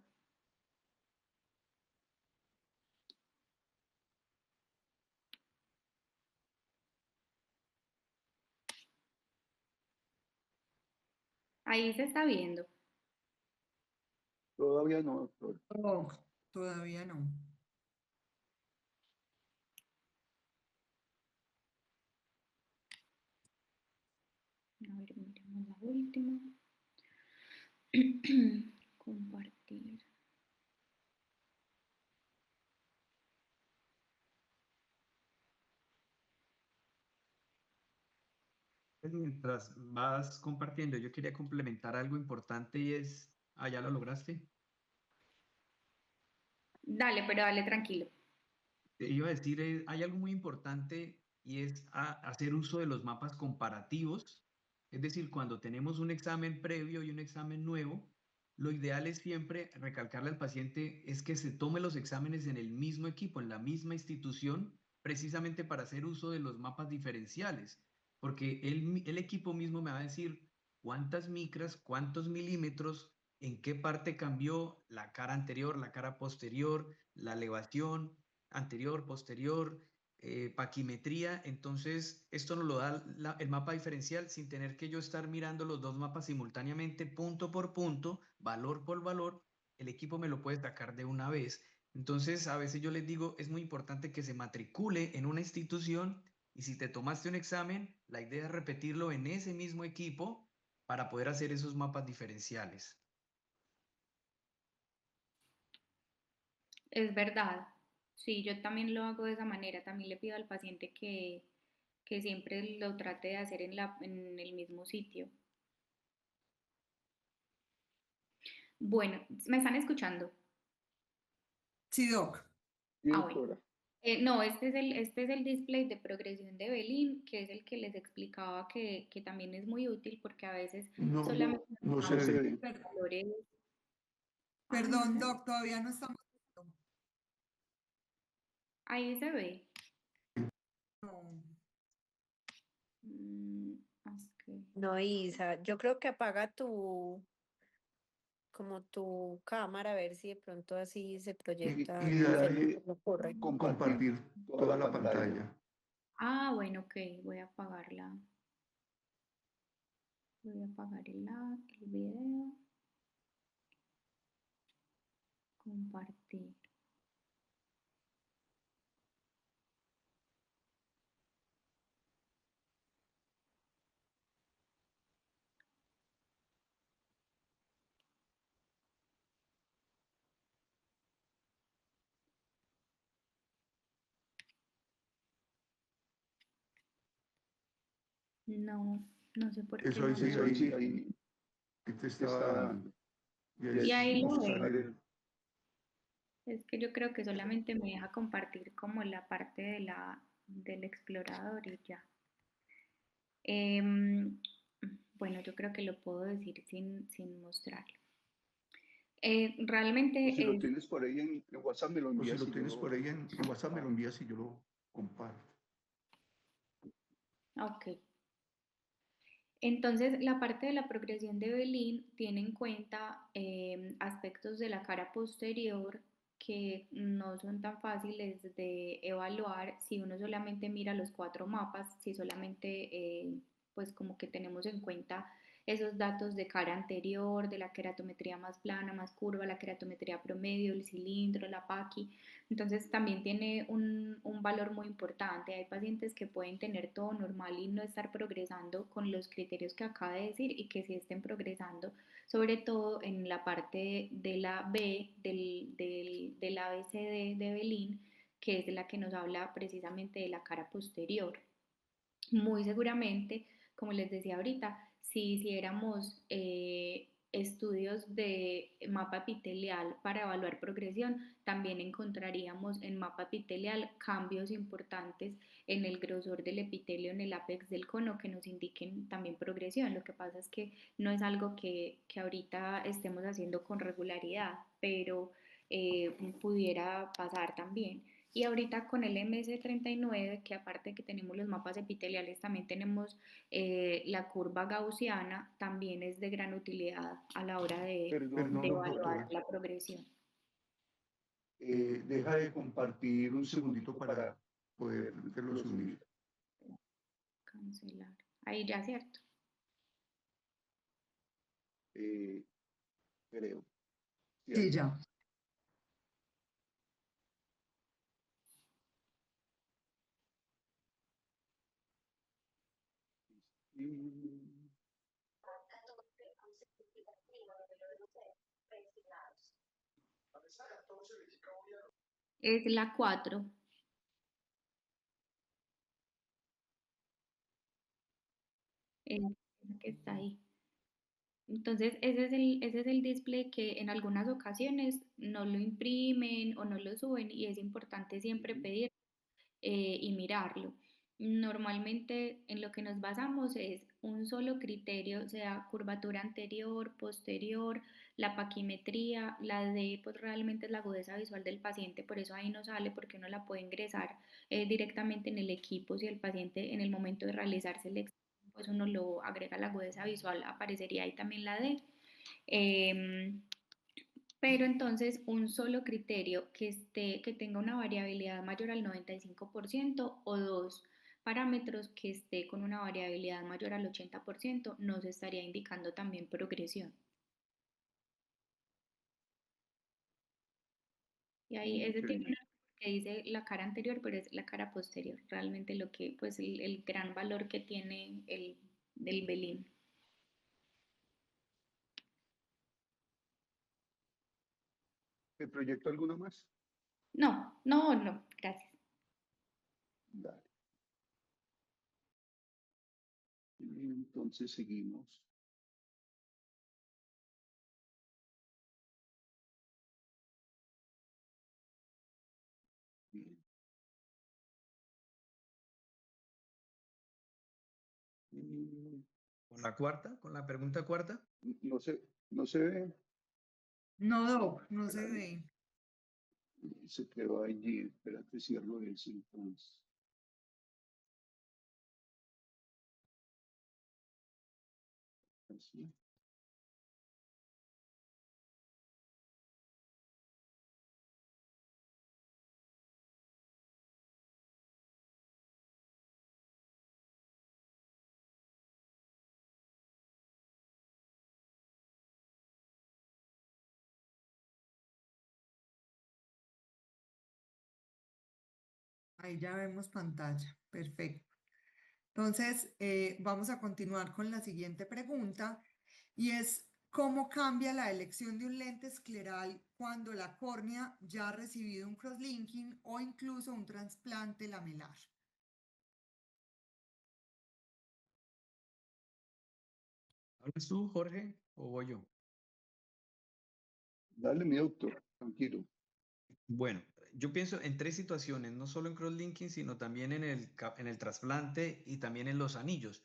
S4: Ahí se está viendo.
S2: Todavía no, doctor.
S1: Oh, todavía no.
S4: A ver, miremos la última. Compartir.
S5: Mientras vas compartiendo, yo quería complementar algo importante y es, ¿ya lo lograste?
S4: Dale, pero dale tranquilo.
S5: Te iba a decir, hay algo muy importante y es hacer uso de los mapas comparativos. Es decir, cuando tenemos un examen previo y un examen nuevo, lo ideal es siempre recalcarle al paciente es que se tome los exámenes en el mismo equipo, en la misma institución, precisamente para hacer uso de los mapas diferenciales, porque el equipo mismo me va a decir cuántas micras, cuántos milímetros, en qué parte cambió la cara anterior, la cara posterior, la elevación anterior, posterior, paquimetría. Entonces, esto nos lo da el mapa diferencial sin tener que yo estar mirando los dos mapas simultáneamente, punto por punto, valor por valor. El equipo me lo puede sacar de una vez. Entonces, a veces yo les digo, es muy importante que se matricule en una institución y si te tomaste un examen, la idea es repetirlo en ese mismo equipo para poder hacer esos mapas diferenciales.
S4: Es verdad. Sí, yo también lo hago de esa manera. También le pido al paciente que siempre lo trate de hacer en el mismo sitio. Bueno, ¿me están escuchando?
S1: Sí, doc.
S2: Sí,
S4: Ah, bueno.
S2: doctora.
S4: No, este es el display de progresión de Belin, que es el que les explicaba que también es muy útil porque a veces solamente
S2: No se
S4: necesitamos
S2: ve.
S4: unos valores. Ay, no
S1: Perdón,
S4: sé.
S1: doc, todavía no estamos.
S4: Ahí se ve.
S1: No.
S4: Ok.
S3: No, Isa, yo creo que apaga como tu cámara, a ver si de pronto así se proyecta,
S2: Y
S3: se
S2: dale
S3: me ocurre.
S2: compartir toda la pantalla.
S4: Ah, bueno, ok, voy a apagarla. Voy a apagar el video. Compartir. No, no sé por qué
S2: Eso ahí
S4: no
S2: sí,
S4: me...
S2: ahí te estaba dando. Ya
S4: Y
S2: es
S4: ahí lo
S2: mostrar
S4: ves. Es que yo creo que solamente me deja compartir como la parte del explorador y ya. Em, bueno, yo creo que lo puedo decir sin mostrarlo. Realmente
S2: Si lo
S4: es...
S2: tienes por ahí en WhatsApp, me lo
S6: O si
S2: envías
S6: lo
S2: y yo
S6: tienes por ahí en WhatsApp, me lo
S2: comparto.
S6: envías y yo lo comparto.
S4: Ok. Entonces, la parte de la progresión de Belin tiene en cuenta aspectos de la cara posterior que no son tan fáciles de evaluar si uno solamente mira los 4 mapas, si solamente pues como que tenemos en cuenta esos datos de cara anterior, de la queratometría más plana, más curva, la queratometría promedio, el cilindro, la paqui. Entonces también tiene un valor muy importante. Hay pacientes que pueden tener todo normal y no estar progresando con los criterios que acaba de decir y que sí estén progresando, sobre todo en la parte de la B, del ABCD de Belin, que es la que nos habla precisamente de la cara posterior. Muy seguramente, como les decía ahorita, si hiciéramos estudios de mapa epitelial para evaluar progresión, también encontraríamos en mapa epitelial cambios importantes en el grosor del epitelio en el ápex del cono que nos indiquen también progresión. Lo que pasa es que no es algo que ahorita estemos haciendo con regularidad, pero pudiera pasar también. Y ahorita con el MS39, que aparte de que tenemos los mapas epiteliales, también tenemos la curva gaussiana, también es de gran utilidad a la hora de
S6: Perdón,
S4: evaluar
S6: doctora.
S4: la progresión.
S6: Deja de compartir un segundito para poder unir.
S4: Cancelar. Ahí ya, ¿cierto?
S2: Creo.
S1: Sí, ya.
S4: Es la 4. esa que está ahí. Entonces, ese es el display que en algunas ocasiones no lo imprimen o no lo suben y es importante siempre pedir y mirarlo. Normalmente en lo que nos basamos es un solo criterio, sea curvatura anterior, posterior, la paquimetría, la D pues realmente es la agudeza visual del paciente, por eso ahí no sale porque uno la puede ingresar directamente en el equipo si el paciente en el momento de realizarse el examen pues uno lo agrega a la agudeza visual, aparecería ahí también la D. Em, pero entonces un solo criterio que tenga una variabilidad mayor al 95% o dos parámetros que esté con una variabilidad mayor al 80% nos estaría indicando también progresión. Y ahí ese tiene
S2: Ok.
S4: una que dice la cara anterior, pero es la cara posterior. Realmente lo que, pues el gran valor que tiene del Belín.
S2: ¿Te proyecto alguna más?
S4: No, no, no, gracias.
S2: Dale. Entonces seguimos. Bien. Mm,
S5: Con la cuarta, con la pregunta cuarta.
S2: no se ve.
S1: No, Doc, no se
S2: Espérame,
S1: ve.
S2: se quedó allí. Espérate, cierro eso entonces. Así.
S1: Ahí ya vemos pantalla. Perfecto. Entonces, vamos a continuar con la siguiente pregunta y es, ¿cómo cambia la elección de un lente escleral cuando la córnea ya ha recibido un crosslinking o incluso un trasplante lamelar?
S5: ¿Hablas tú, Jorge, o voy yo?
S2: Dale, mi doctor, tranquilo.
S5: Bueno, yo pienso en tres situaciones, no solo en crosslinking, sino también en el trasplante y también en los anillos.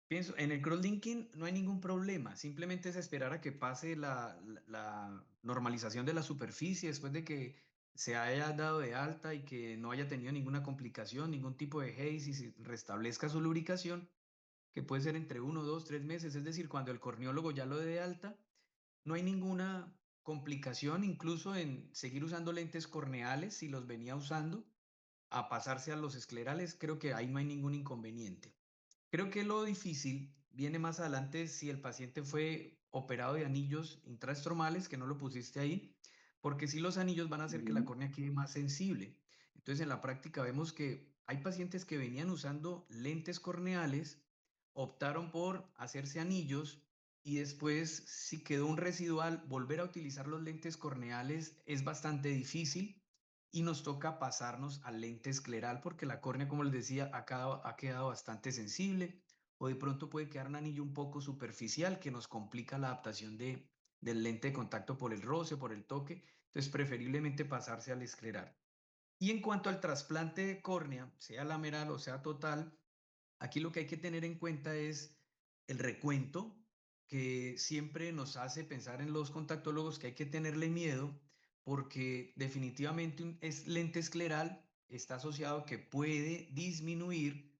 S5: Pienso, en el crosslinking no hay ningún problema, simplemente es esperar a que pase la normalización de la superficie después de que se haya dado de alta y que no haya tenido ninguna complicación, ningún tipo de haze y se restablezca su lubricación, que puede ser entre 1, 2, 3 meses, es decir, cuando el corneólogo ya lo dé de alta, no hay ninguna complicación, incluso en seguir usando lentes corneales si los venía usando, a pasarse a los esclerales, creo que ahí no hay ningún inconveniente. Creo que lo difícil viene más adelante si el paciente fue operado de anillos intraestromales, que no lo pusiste ahí, porque si los anillos van a hacer que la
S2: Ujú.
S5: córnea quede más sensible. Entonces, en la práctica vemos que hay pacientes que venían usando lentes corneales, optaron por hacerse anillos y después, si quedó un residual, volver a utilizar los lentes corneales es bastante difícil y nos toca pasarnos al lente escleral porque la córnea, como les decía, ha quedado bastante sensible o de pronto puede quedar un anillo un poco superficial que nos complica la adaptación del lente de contacto por el roce, por el toque. Entonces, preferiblemente pasarse al escleral. Y en cuanto al trasplante de córnea, sea lameral o sea total, aquí lo que hay que tener en cuenta es el recuento, que siempre nos hace pensar en los contactólogos que hay que tenerle miedo, porque definitivamente es lente escleral está asociado que puede disminuir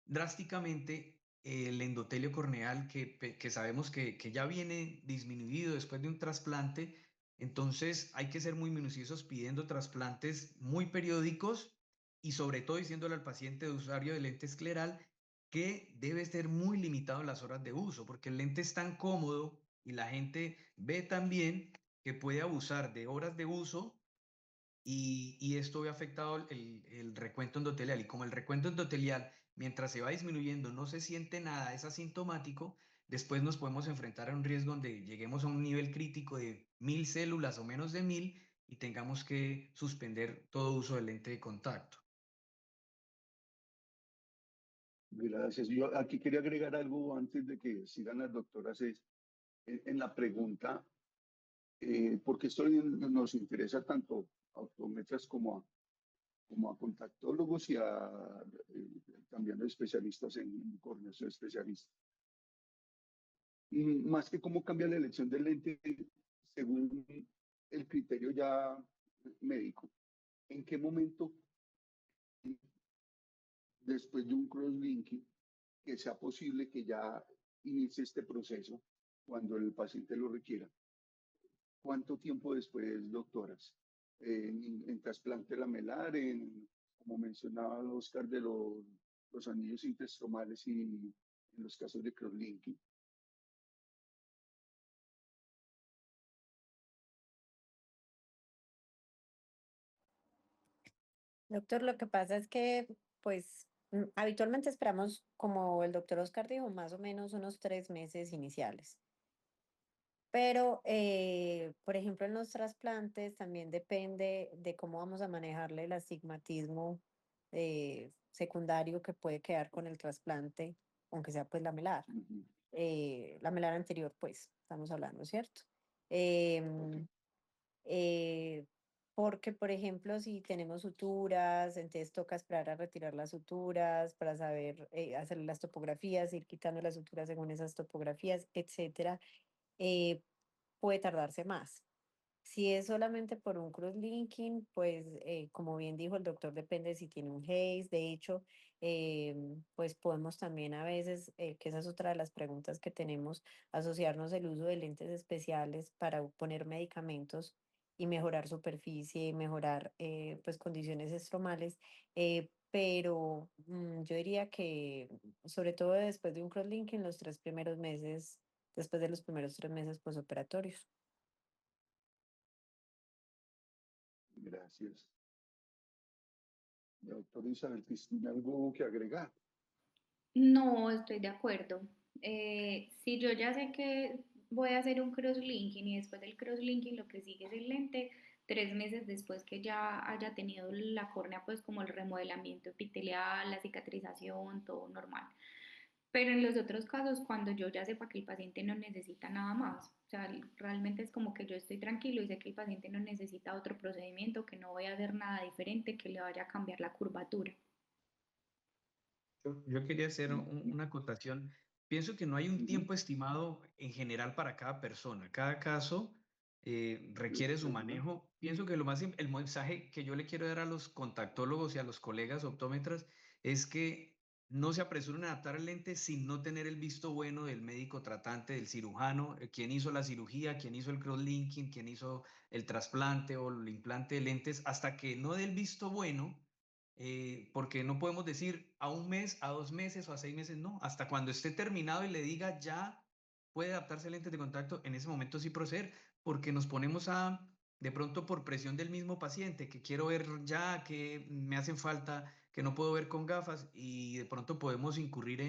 S5: drásticamente el endotelio corneal que sabemos que ya viene disminuido después de un trasplante. Entonces hay que ser muy minuciosos pidiendo trasplantes muy periódicos y sobre todo diciéndole al paciente de usuario de lente escleral que debe ser muy limitado en las horas de uso, porque el lente es tan cómodo y la gente ve también que puede abusar de horas de uso y esto ve afectado el recuento endotelial. Y como el recuento endotelial, mientras se va disminuyendo, no se siente nada, es asintomático, después nos podemos enfrentar a un riesgo donde lleguemos a un nivel crítico de 1000 células o menos de 1000 y tengamos que suspender todo uso del lente de contacto.
S2: Gracias. Yo aquí quería agregar algo antes de que sigan las doctoras. Es en la pregunta, porque esto nos interesa tanto a optómetras como a contactólogos y también a especialistas en córneas, especialistas. Más que cómo cambia la elección del lente según el criterio ya médico. ¿En qué momento, después de un crosslinking, que sea posible que ya inicie este proceso cuando el paciente lo requiera? ¿Cuánto tiempo después, doctoras? En trasplante lamelar, como mencionaba Oscar, de los anillos interstromales y en los casos de crosslinking.
S3: Doctor, lo que pasa es que, pues, habitualmente esperamos, como el doctor Oscar dijo, más o menos unos 3 meses iniciales. Pero, por ejemplo, en los trasplantes también depende de cómo vamos a manejarle el astigmatismo secundario que puede quedar con el trasplante, aunque sea pues lamelar.
S2: Ujú.
S3: Lamelar anterior, pues, estamos hablando, ¿cierto?
S2: Ok.
S3: Em, eh, Porque, por ejemplo, si tenemos suturas, entonces toca esperar a retirar las suturas para saber hacer las topografías, ir quitando las suturas según esas topografías, etcétera. eh, Puede tardarse más. Si es solamente por un crosslinking, pues como bien dijo el doctor, depende si tiene un haze. De hecho, pues podemos también a veces, que esa es otra de las preguntas que tenemos, asociarnos el uso de lentes especiales para poner medicamentos y mejorar superficie, mejorar pues condiciones estromales. Pero yo diría que sobre todo después de un crosslinking, los 3 primeros meses, después de los primeros 3 meses posoperatorios.
S2: Gracias. Doctor Isabel Cristina, ¿algo que agregar?
S4: No, estoy de acuerdo. Si yo ya sé que voy a hacer un crosslinking y después del crosslinking lo que sigue es el lente, 3 meses después que ya haya tenido la córnea, pues como el remodelamiento epitelial, la cicatrización, todo normal. Pero en los otros casos, cuando yo ya sepa que el paciente no necesita nada más, o sea, realmente es como que yo estoy tranquilo y sé que el paciente no necesita otro procedimiento, que no voy a hacer nada diferente que le vaya a cambiar la curvatura.
S5: Yo quería hacer una acotación. Pienso que no hay un
S2: Ujú.
S5: tiempo estimado en general para cada persona. Cada caso requiere su
S2: ¿Verdad?
S5: manejo. Pienso que el mensaje que yo le quiero dar a los contactólogos y a los colegas optómetras es que no se apresuren a adaptar el lente sin no tener el visto bueno del médico tratante, del cirujano, quien hizo la cirugía, quien hizo el crosslinking, quien hizo el trasplante o el implante de lentes, hasta que no dé el visto bueno, porque no podemos decir a un mes, a 2 meses o a 6 meses, no, hasta cuando esté terminado y le diga ya puede adaptarse a lentes de contacto, en ese momento sí proceder, porque nos ponemos de pronto por presión del mismo paciente, que quiero ver ya, que me hacen falta, que no puedo ver con gafas y de pronto podemos incurrir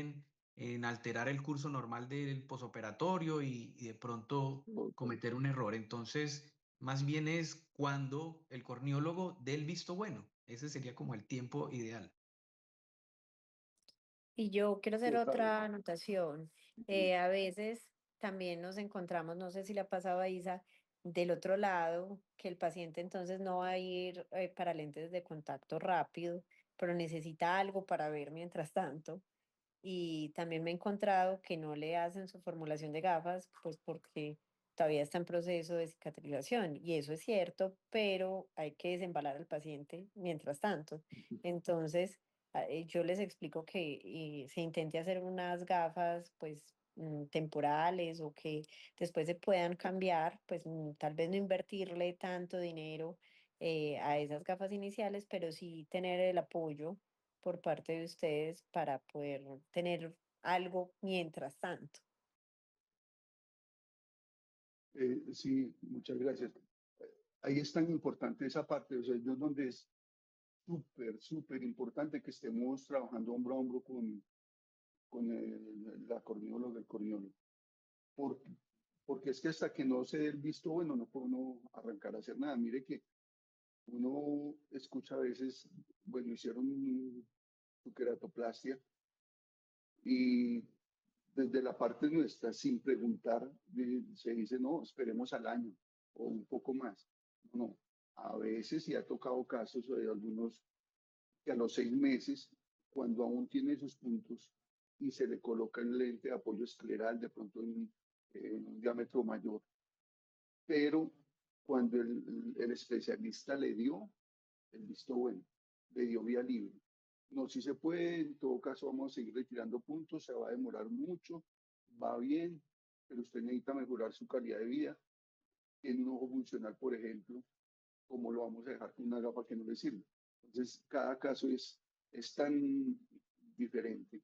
S5: en alterar el curso normal del posoperatorio y de pronto
S2: Ok.
S5: cometer un error. Entonces, más bien es cuando el corneólogo dé el visto bueno. Ese sería como el tiempo ideal.
S3: Y yo quiero hacer
S2: Total.
S3: otra anotación.
S2: Ujú.
S3: A veces también nos encontramos, no sé si le ha pasado a Isa, del otro lado, que el paciente entonces no va a ir para lentes de contacto rápido, pero necesita algo para ver mientras tanto. Y también me he encontrado que no le hacen su formulación de gafas, pues porque todavía está en proceso de cicatrización. Y eso es cierto, pero hay que desembalar al paciente mientras tanto. Entonces, yo les explico que se intente hacer unas gafas, pues temporales o que después se puedan cambiar, pues tal vez no invertirle tanto dinero a esas gafas iniciales, pero sí tener el apoyo por parte de ustedes para poder tener algo mientras tanto.
S2: Sí, muchas gracias. Ahí es tan importante esa parte, o sea, yo donde es súper importante que estemos trabajando hombro a hombro con la corneóloga, el corneólogo. Por- Porque es que hasta que no se dé el visto bueno, no puede uno arrancar a hacer nada. Mire que uno escucha a veces, bueno, hicieron su queratoplastia Y desde la parte nuestra, sin preguntar, se dice, no, esperemos al año o un poco más. No, a veces sí ha tocado casos de algunos que a los 6 meses, cuando aún tiene esos puntos y se le coloca el lente de apoyo escleral, de pronto en un diámetro mayor, pero cuando el especialista le dio el visto bueno, le dio vía libre. No, si se puede, en todo caso vamos a seguir retirando puntos, se va a demorar mucho, va bien, pero usted necesita mejorar su calidad de vida. Tiene un ojo funcional, por ejemplo, ¿cómo lo vamos a dejar con una gafa que no le sirve? Entonces, cada caso es tan diferente.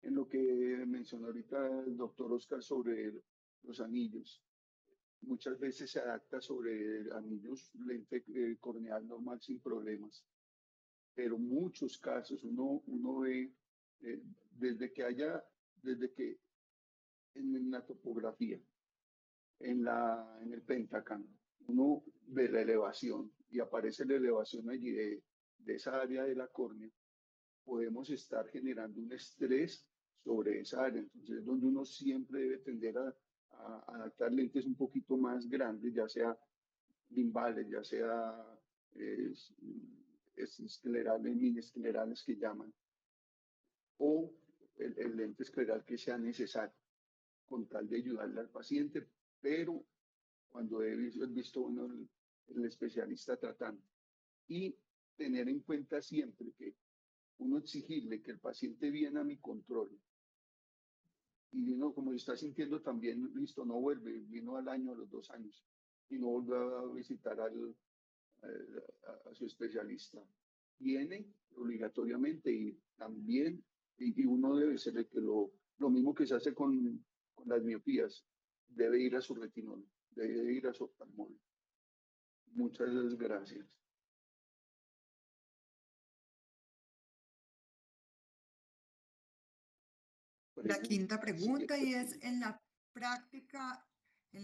S2: En lo que mencionó ahorita el doctor Oscar sobre los anillos, muchas veces se adapta sobre anillos lente corneal normal sin problemas, pero muchos casos uno ve eh, desde que desde que en la topografía, en el pentacam, uno ve la elevación y aparece la elevación allí de esa área de la córnea, podemos estar generando un estrés sobre esa área. Entonces, es donde uno siempre debe tender a adaptar lentes un poquito más grandes, ya sea limbales, ya sea eh, esclerales, mini esclerales que llaman, o el lente escleral que sea necesario con tal de ayudarle al paciente, pero cuando he visto uno el especialista tratando y tener en cuenta siempre que uno exigirle que el paciente viene a mi control y uno como está sintiendo también, listo, no vuelve, vino al año, a los 2 años y no vuelve a visitar a su especialista. Viene obligatoriamente y también, y uno debe ser el que lo mismo que se hace con las miopías, debe ir a su retinólogo, debe ir a su oftalmólogo. Muchas gracias.
S1: La quinta pregunta y es
S2: Siguiente.
S1: en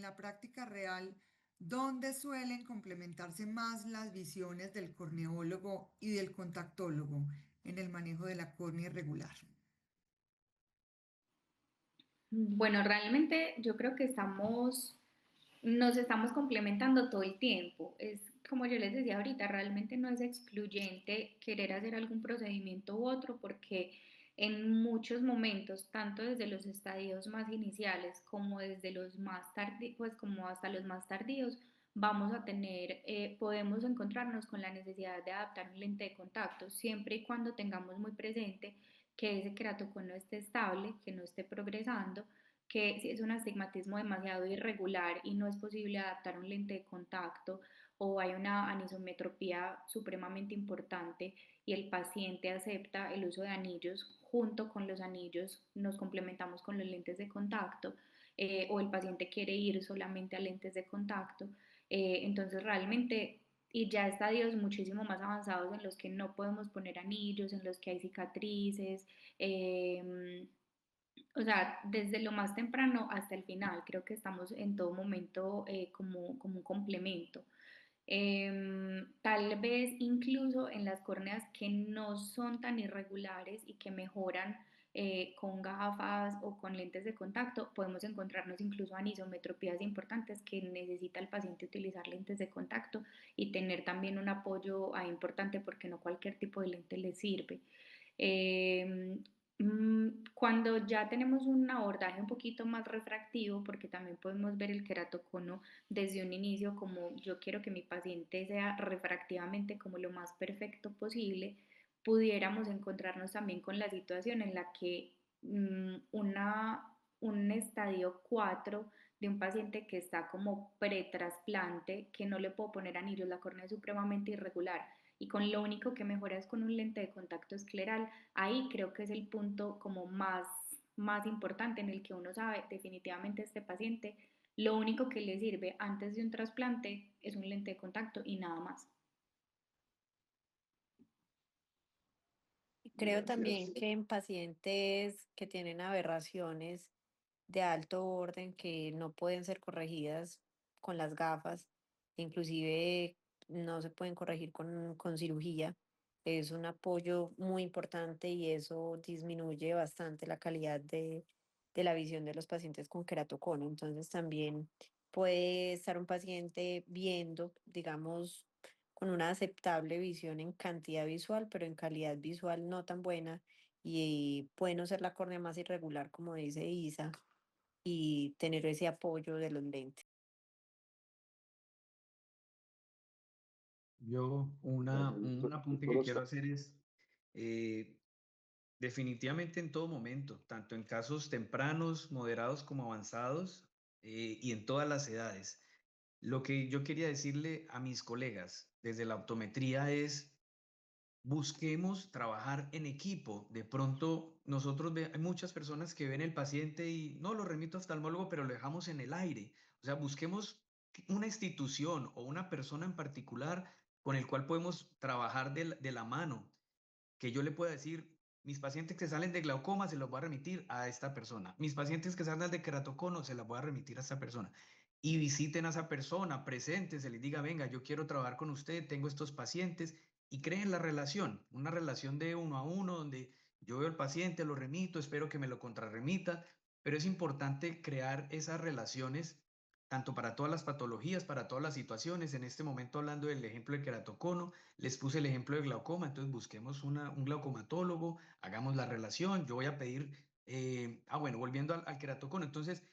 S1: la práctica real, ¿dónde suelen complementarse más las visiones del corneólogo y del contactólogo en el manejo de la córnea irregular?
S4: Bueno, realmente yo creo que nos estamos complementando todo el tiempo. Es como yo les decía ahorita, realmente no es excluyente querer hacer algún procedimiento u otro porque en muchos momentos, tanto desde los estadios más iniciales como desde los más tardíos, pues como hasta los más tardíos, vamos a tener, podemos encontrarnos con la necesidad de adaptar un lente de contacto siempre y cuando tengamos muy presente que ese queratocono esté estable, que no esté progresando, que si es un astigmatismo demasiado irregular y no es posible adaptar un lente de contacto o hay una anisometropía supremamente importante y el paciente acepta el uso de anillos, junto con los anillos nos complementamos con los lentes de contacto, o el paciente quiere ir solamente a lentes de contacto, entonces realmente y ya estadios muchísimo más avanzados en los que no podemos poner anillos, en los que hay cicatrices, o sea, desde lo más temprano hasta el final, creo que estamos en todo momento como un complemento. Tal vez incluso en las córneas que no son tan irregulares y que mejoran con gafas o con lentes de contacto, podemos encontrarnos incluso anisometropías importantes que necesita el paciente utilizar lentes de contacto y tener también un apoyo importante porque no cualquier tipo de lente le sirve. Eh, Cuando ya tenemos un abordaje un poquito más refractivo, porque también podemos ver el queratocono desde un inicio como yo quiero que mi paciente sea refractivamente como lo más perfecto posible, pudiéramos encontrarnos también con la situación en la que un estadio 4 de un paciente que está como pretrasplante, que no le puedo poner anillos, la córnea es supremamente irregular y con lo único que mejora es con un lente de contacto escleral, ahí creo que es el punto como más importante en el que uno sabe definitivamente este paciente lo único que le sirve antes de un trasplante es un lente de contacto y nada más.
S3: Creo también
S2: Gracias.
S3: que en pacientes que tienen aberraciones de alto orden que no pueden ser corregidas con las gafas, inclusive no se pueden corregir con cirugía, es un apoyo muy importante y eso disminuye bastante la calidad de la visión de los pacientes con queratocono. Entonces también puede estar un paciente viendo, digamos, con una aceptable visión en cantidad visual, pero en calidad visual no tan buena y puede no ser la córnea más irregular, como dice Isa, y tener ese apoyo de los lentes.
S5: Yo un apunte que
S2: Doctor
S5: quiero
S2: Oscar.
S5: hacer es, eh, definitivamente en todo momento, tanto en casos tempranos, moderados como avanzados, y en todas las edades. Lo que yo quería decirle a mis colegas desde la optometría es, busquemos trabajar en equipo. De pronto, hay muchas personas que ven el paciente y no lo remito a oftalmólogo, pero lo dejamos en el aire. O sea, busquemos una institución o una persona en particular con el cual podemos trabajar de la mano, que yo le pueda decir, mis pacientes que salen de glaucoma se los voy a remitir a esta persona, mis pacientes que salen de queratocono se los voy a remitir a esta persona. Y visiten a esa persona, presenten, se les diga, venga, yo quiero trabajar con usted, tengo estos pacientes, y creen la relación, una relación de uno a uno, donde yo veo al paciente, lo remito, espero que me lo contrarremita, pero es importante crear esas relaciones tanto para todas las patologías, para todas las situaciones. En este momento, hablando del ejemplo de queratocono, les puse el ejemplo de glaucoma, entonces busquemos un glaucomatólogo, hagamos la relación, yo voy a pedir, bueno, volviendo al queratocono, entonces,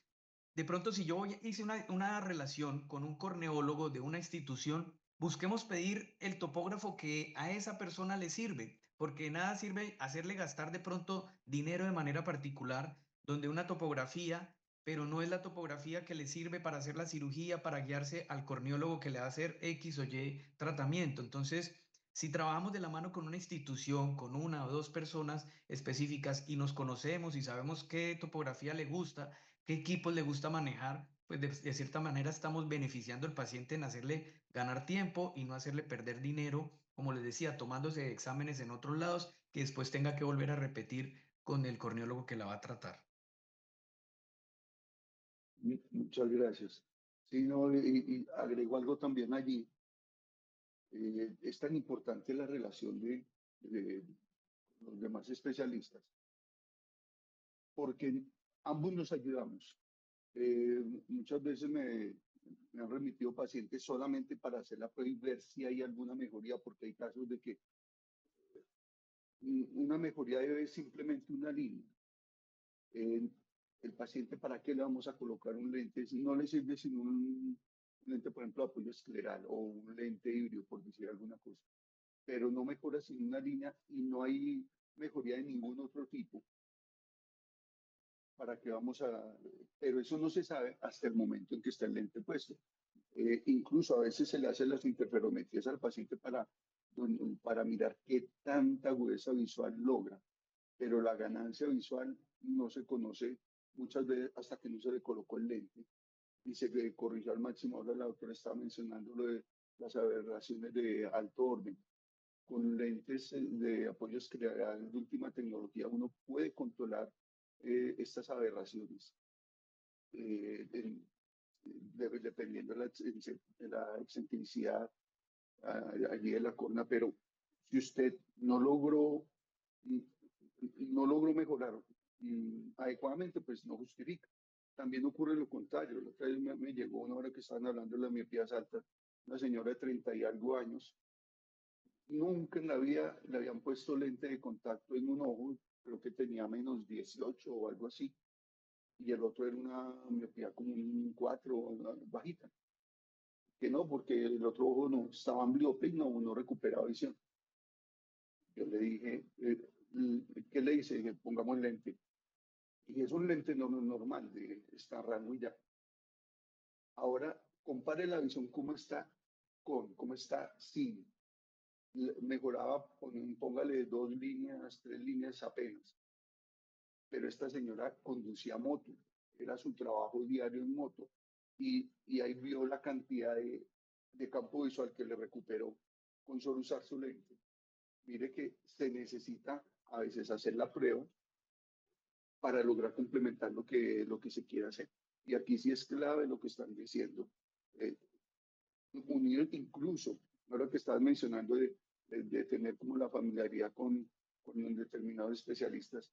S5: de pronto si hice una relación con un corneólogo de una institución, busquemos pedir el topógrafo que a esa persona le sirve, porque nada sirve hacerle gastar de pronto dinero de manera particular, donde una topografía, pero no es la topografía que le sirve para hacer la cirugía, para guiarse al corneólogo que le va a hacer X o Y tratamiento. Entonces, si trabajamos de la mano con una institución, con una o dos personas específicas y nos conocemos y sabemos qué topografía le gusta, qué equipos le gusta manejar, pues de cierta manera estamos beneficiando al paciente en hacerle ganar tiempo y no hacerle perder dinero, como les decía, tomándose exámenes en otros lados que después tenga que volver a repetir con el corneólogo que la va a tratar.
S2: Muchas gracias. Sí, no, y agrego algo también allí. Es tan importante la relación de los demás especialistas, porque ambos nos ayudamos. Muchas veces me han remitido pacientes solamente para hacer la prueba y ver si hay alguna mejoría, porque hay casos de que una mejoría debe simplemente una línea. El paciente, ¿para qué le vamos a colocar un lente? Si no le sirve sino un lente, por ejemplo, de apoyo escleral o un lente híbrido, por decir alguna cosa. Pero no mejora sin una línea y no hay mejoría de ningún otro tipo. ¿Para qué vamos a...? Pero eso no se sabe hasta el momento en que está el lente puesto. Incluso a veces se le hacen las interferometrías al paciente para mirar qué tanta agudeza visual logra, pero la ganancia visual no se conoce muchas veces hasta que no se le colocó el lente y se le corrigió al máximo. Ahora la doctora estaba mencionando lo de las aberraciones de alto orden. Con lentes de apoyo escleral de última tecnología uno puede controlar estas aberraciones. Dependiendo de la excentricidad allí de la corna, pero si usted no logró mejorar adecuadamente, pues no justifica. También ocurre lo contrario. La otra vez me llegó una hora que estaban hablando de las miopías altas, una señora de 30 y algo años. Nunca en la vida le habían puesto lente de contacto en un ojo, creo que tenía menos 18 o algo así, y el otro era una miopía como un 4, bajita. Que no, porque el otro ojo no estaba ambliope y no recuperaba visión. Yo le dije, ¿qué le hice? Dije, pongamos lente. Y es un lente normal, está rango y ya. Ahora, compare la visión, cómo está sin. Mejoraba, póngale 2 líneas, 3 líneas apenas. Pero esta señora conducía moto, era su trabajo diario en moto. Y ahí vio la cantidad de campo visual que le recuperó con solo usar su lente. Mire que se necesita a veces hacer la prueba para lograr complementar lo que se quiere hacer. Y aquí sí es clave lo que están diciendo. Unir incluso, ahora que estabas mencionando de tener como la familiaridad con un determinados especialistas,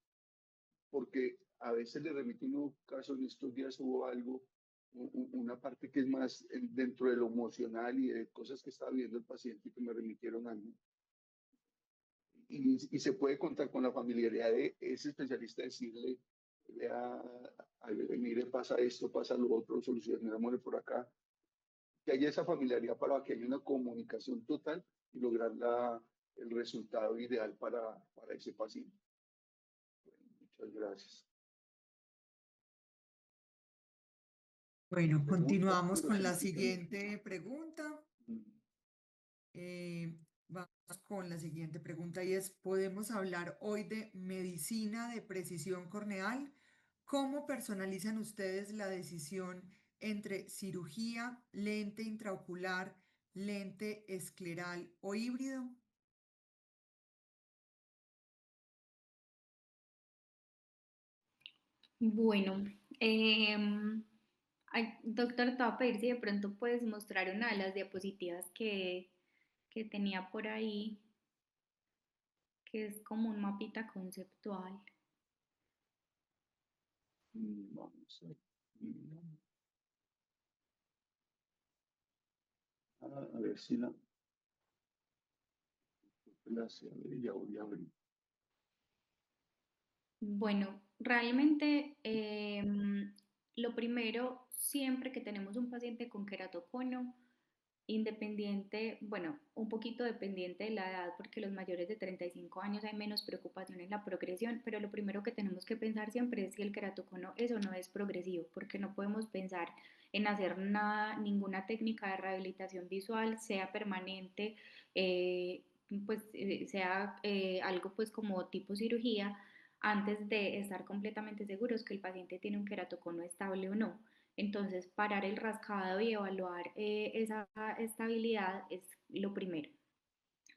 S2: porque a veces le remite uno caso, en estos días hubo algo, una parte que es más dentro de lo emocional y de cosas que estaba viendo el paciente y que me remitieron a mí. Y se puede contar con la familiaridad de ese especialista, decirle, vea, mire, pasa esto, pasa lo otro, solucionémosle por acá, que haya esa familiaridad para que haya una comunicación total y lograr el resultado ideal para ese paciente. Bueno, muchas gracias.
S1: Bueno,
S2: Preguntas,
S1: continuamos
S2: pero
S1: con
S2: sí,
S1: la
S2: sí, tenemos.
S1: siguiente pregunta. Vamos con la siguiente pregunta y es, ¿podemos hablar hoy de medicina de precisión corneal? ¿Cómo personalizan ustedes la decisión entre cirugía, lente intraocular, lente escleral o híbrido?
S4: Bueno, doctor, te voy a pedir si de pronto puedes mostrar una de las diapositivas que tenía por ahí, que es como un mapita conceptual.
S2: Vamos a ver si ya voy a abrir.
S4: Bueno, realmente lo primero, siempre que tenemos un paciente con queratocono, independiente, bueno, un poquito dependiente de la edad, porque los mayores de 35 años hay menos preocupación en la progresión, pero lo primero que tenemos que pensar siempre es si el queratocono es o no es progresivo, porque no podemos pensar en hacer nada, ninguna técnica de rehabilitación visual, sea permanente, sea algo pues como tipo cirugía, antes de estar completamente seguros que el paciente tiene un queratocono estable o no. Entonces, parar el rascado y evaluar esa estabilidad es lo primero.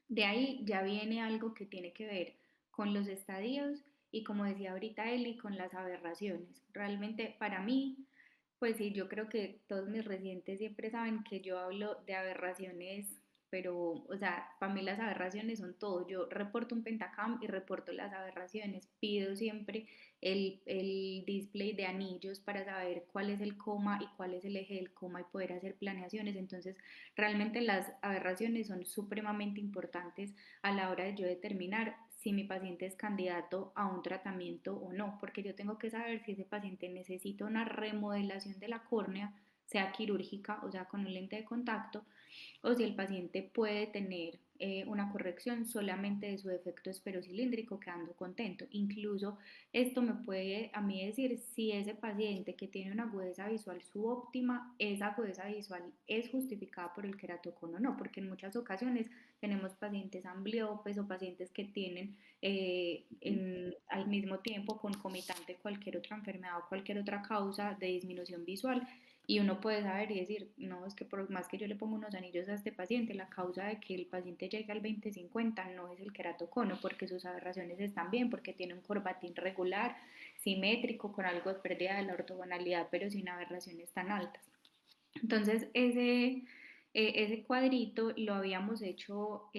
S4: De ahí ya viene algo que tiene que ver con los estadios y, como decía ahorita Eli, con las aberraciones. Realmente para mí, pues sí, yo creo que todos mis residentes siempre saben que yo hablo de aberraciones, pero, o sea, para mí las aberraciones son todo. Yo reporto un pentacam y reporto las aberraciones. Pido siempre el display de anillos para saber cuál es el coma y cuál es el eje del coma y poder hacer planeaciones. Entonces, realmente las aberraciones son supremamente importantes a la hora de yo determinar si mi paciente es candidato a un tratamiento o no, porque yo tengo que saber si ese paciente necesita una remodelación de la córnea, sea quirúrgica o sea con un lente de contacto, o si el paciente puede tener una corrección solamente de su defecto esferocilíndrico quedando contento. Incluso esto me puede a mí decir si ese paciente que tiene una agudeza visual subóptima, esa agudeza visual es justificada por el queratocono o no, porque en muchas ocasiones tenemos pacientes ambliopes o pacientes que tienen al mismo tiempo concomitante cualquier otra enfermedad o cualquier otra causa de disminución visual, y uno puede saber y decir, no, es que por más que yo le ponga unos anillos a este paciente, la causa de que el paciente llegue al 20/50 no es el queratocono, porque sus aberraciones están bien, porque tiene un corbatín regular, simétrico, con algo de pérdida de la ortogonalidad, pero sin aberraciones tan altas. Entonces, ese cuadrito lo habíamos hecho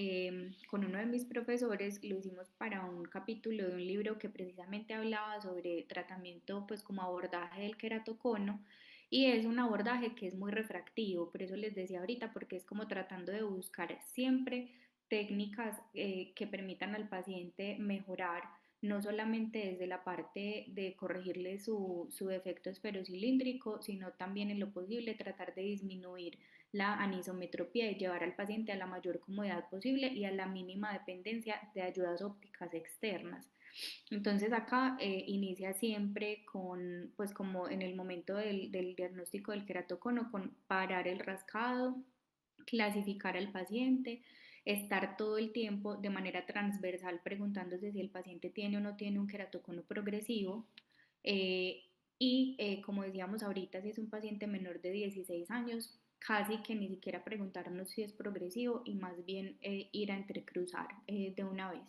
S4: con uno de mis profesores, lo hicimos para un capítulo de un libro que precisamente hablaba sobre tratamiento, pues como abordaje del queratocono, y es un abordaje que es muy refractivo, por eso les decía ahorita, porque es como tratando de buscar siempre técnicas que permitan al paciente mejorar, no solamente desde la parte de corregirle su defecto esferocilíndrico, sino también en lo posible tratar de disminuir la anisometropía y llevar al paciente a la mayor comodidad posible y a la mínima dependencia de ayudas ópticas externas. Entonces acá inicia siempre con, pues como en el momento del diagnóstico del queratocono, con parar el rascado, clasificar al paciente, estar todo el tiempo de manera transversal preguntándose si el paciente tiene o no tiene un queratocono progresivo. eh, Como decíamos ahorita, si es un paciente menor de 16 años, casi que ni siquiera preguntarnos si es progresivo y más bien ir a entrecruzar de una vez.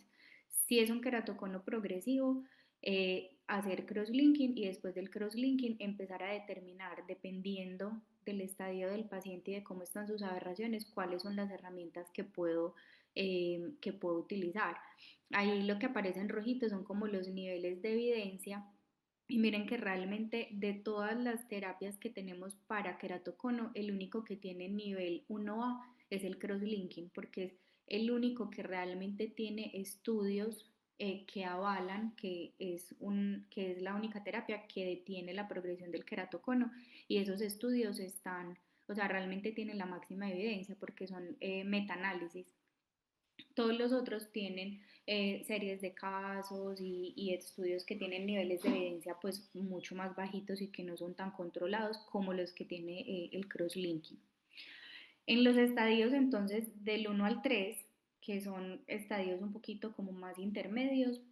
S4: Si es un queratocono progresivo, hacer crosslinking y después del crosslinking empezar a determinar, dependiendo del estadio del paciente y de cómo están sus aberraciones, cuáles son las herramientas que puedo que puedo utilizar. Ahí lo que aparece en rojito son como los niveles de evidencia. Y miren que realmente de todas las terapias que tenemos para queratocono, el único que tiene nivel 1A es el crosslinking, porque es el único que realmente tiene estudios que avalan que es la única terapia que detiene la progresión del queratocono, y esos estudios están, o sea, realmente tienen la máxima evidencia porque son metaanálisis. Todos los otros tienen series de casos y estudios que tienen niveles de evidencia pues mucho más bajitos y que no son tan controlados como los que tiene el crosslinking. En los estadios entonces del 1 al 3, que son estadios un poquito como más intermedios,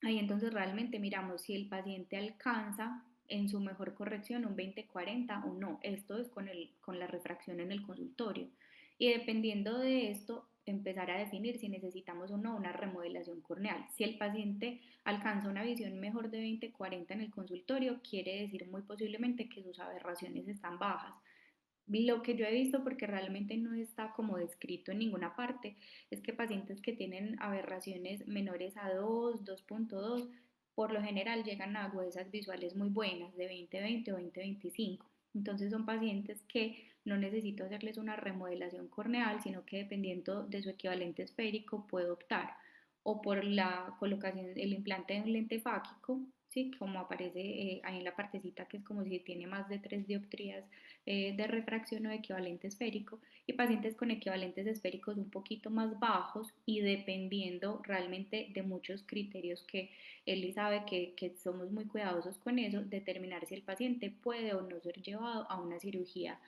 S4: ahí entonces realmente miramos si el paciente alcanza en su mejor corrección un 20-40 o no. Esto es con la refracción en el consultorio. Y dependiendo de esto, empezar a definir si necesitamos o no una remodelación corneal. Si el paciente alcanza una visión mejor de 20-40 en el consultorio, quiere decir muy posiblemente que sus aberraciones están bajas. Lo que yo he visto, porque realmente no está como descrito en ninguna parte, es que pacientes que tienen aberraciones menores a 2, 2.2, por lo general llegan a agudezas visuales muy buenas, de 20-20 o 20-25. Entonces son pacientes que no necesito hacerles una remodelación corneal, sino que dependiendo de su equivalente esférico puedo optar o por la colocación, el implante de un lente fáquico, ¿sí? Como aparece ahí en la partecita, que es como si tiene más de 3 dioptrías de refracción o de equivalente esférico, y pacientes con equivalentes esféricos un poquito más bajos, y dependiendo realmente de muchos criterios que Eli sabe que somos muy cuidadosos con eso, determinar si el paciente puede o no ser llevado a una cirugía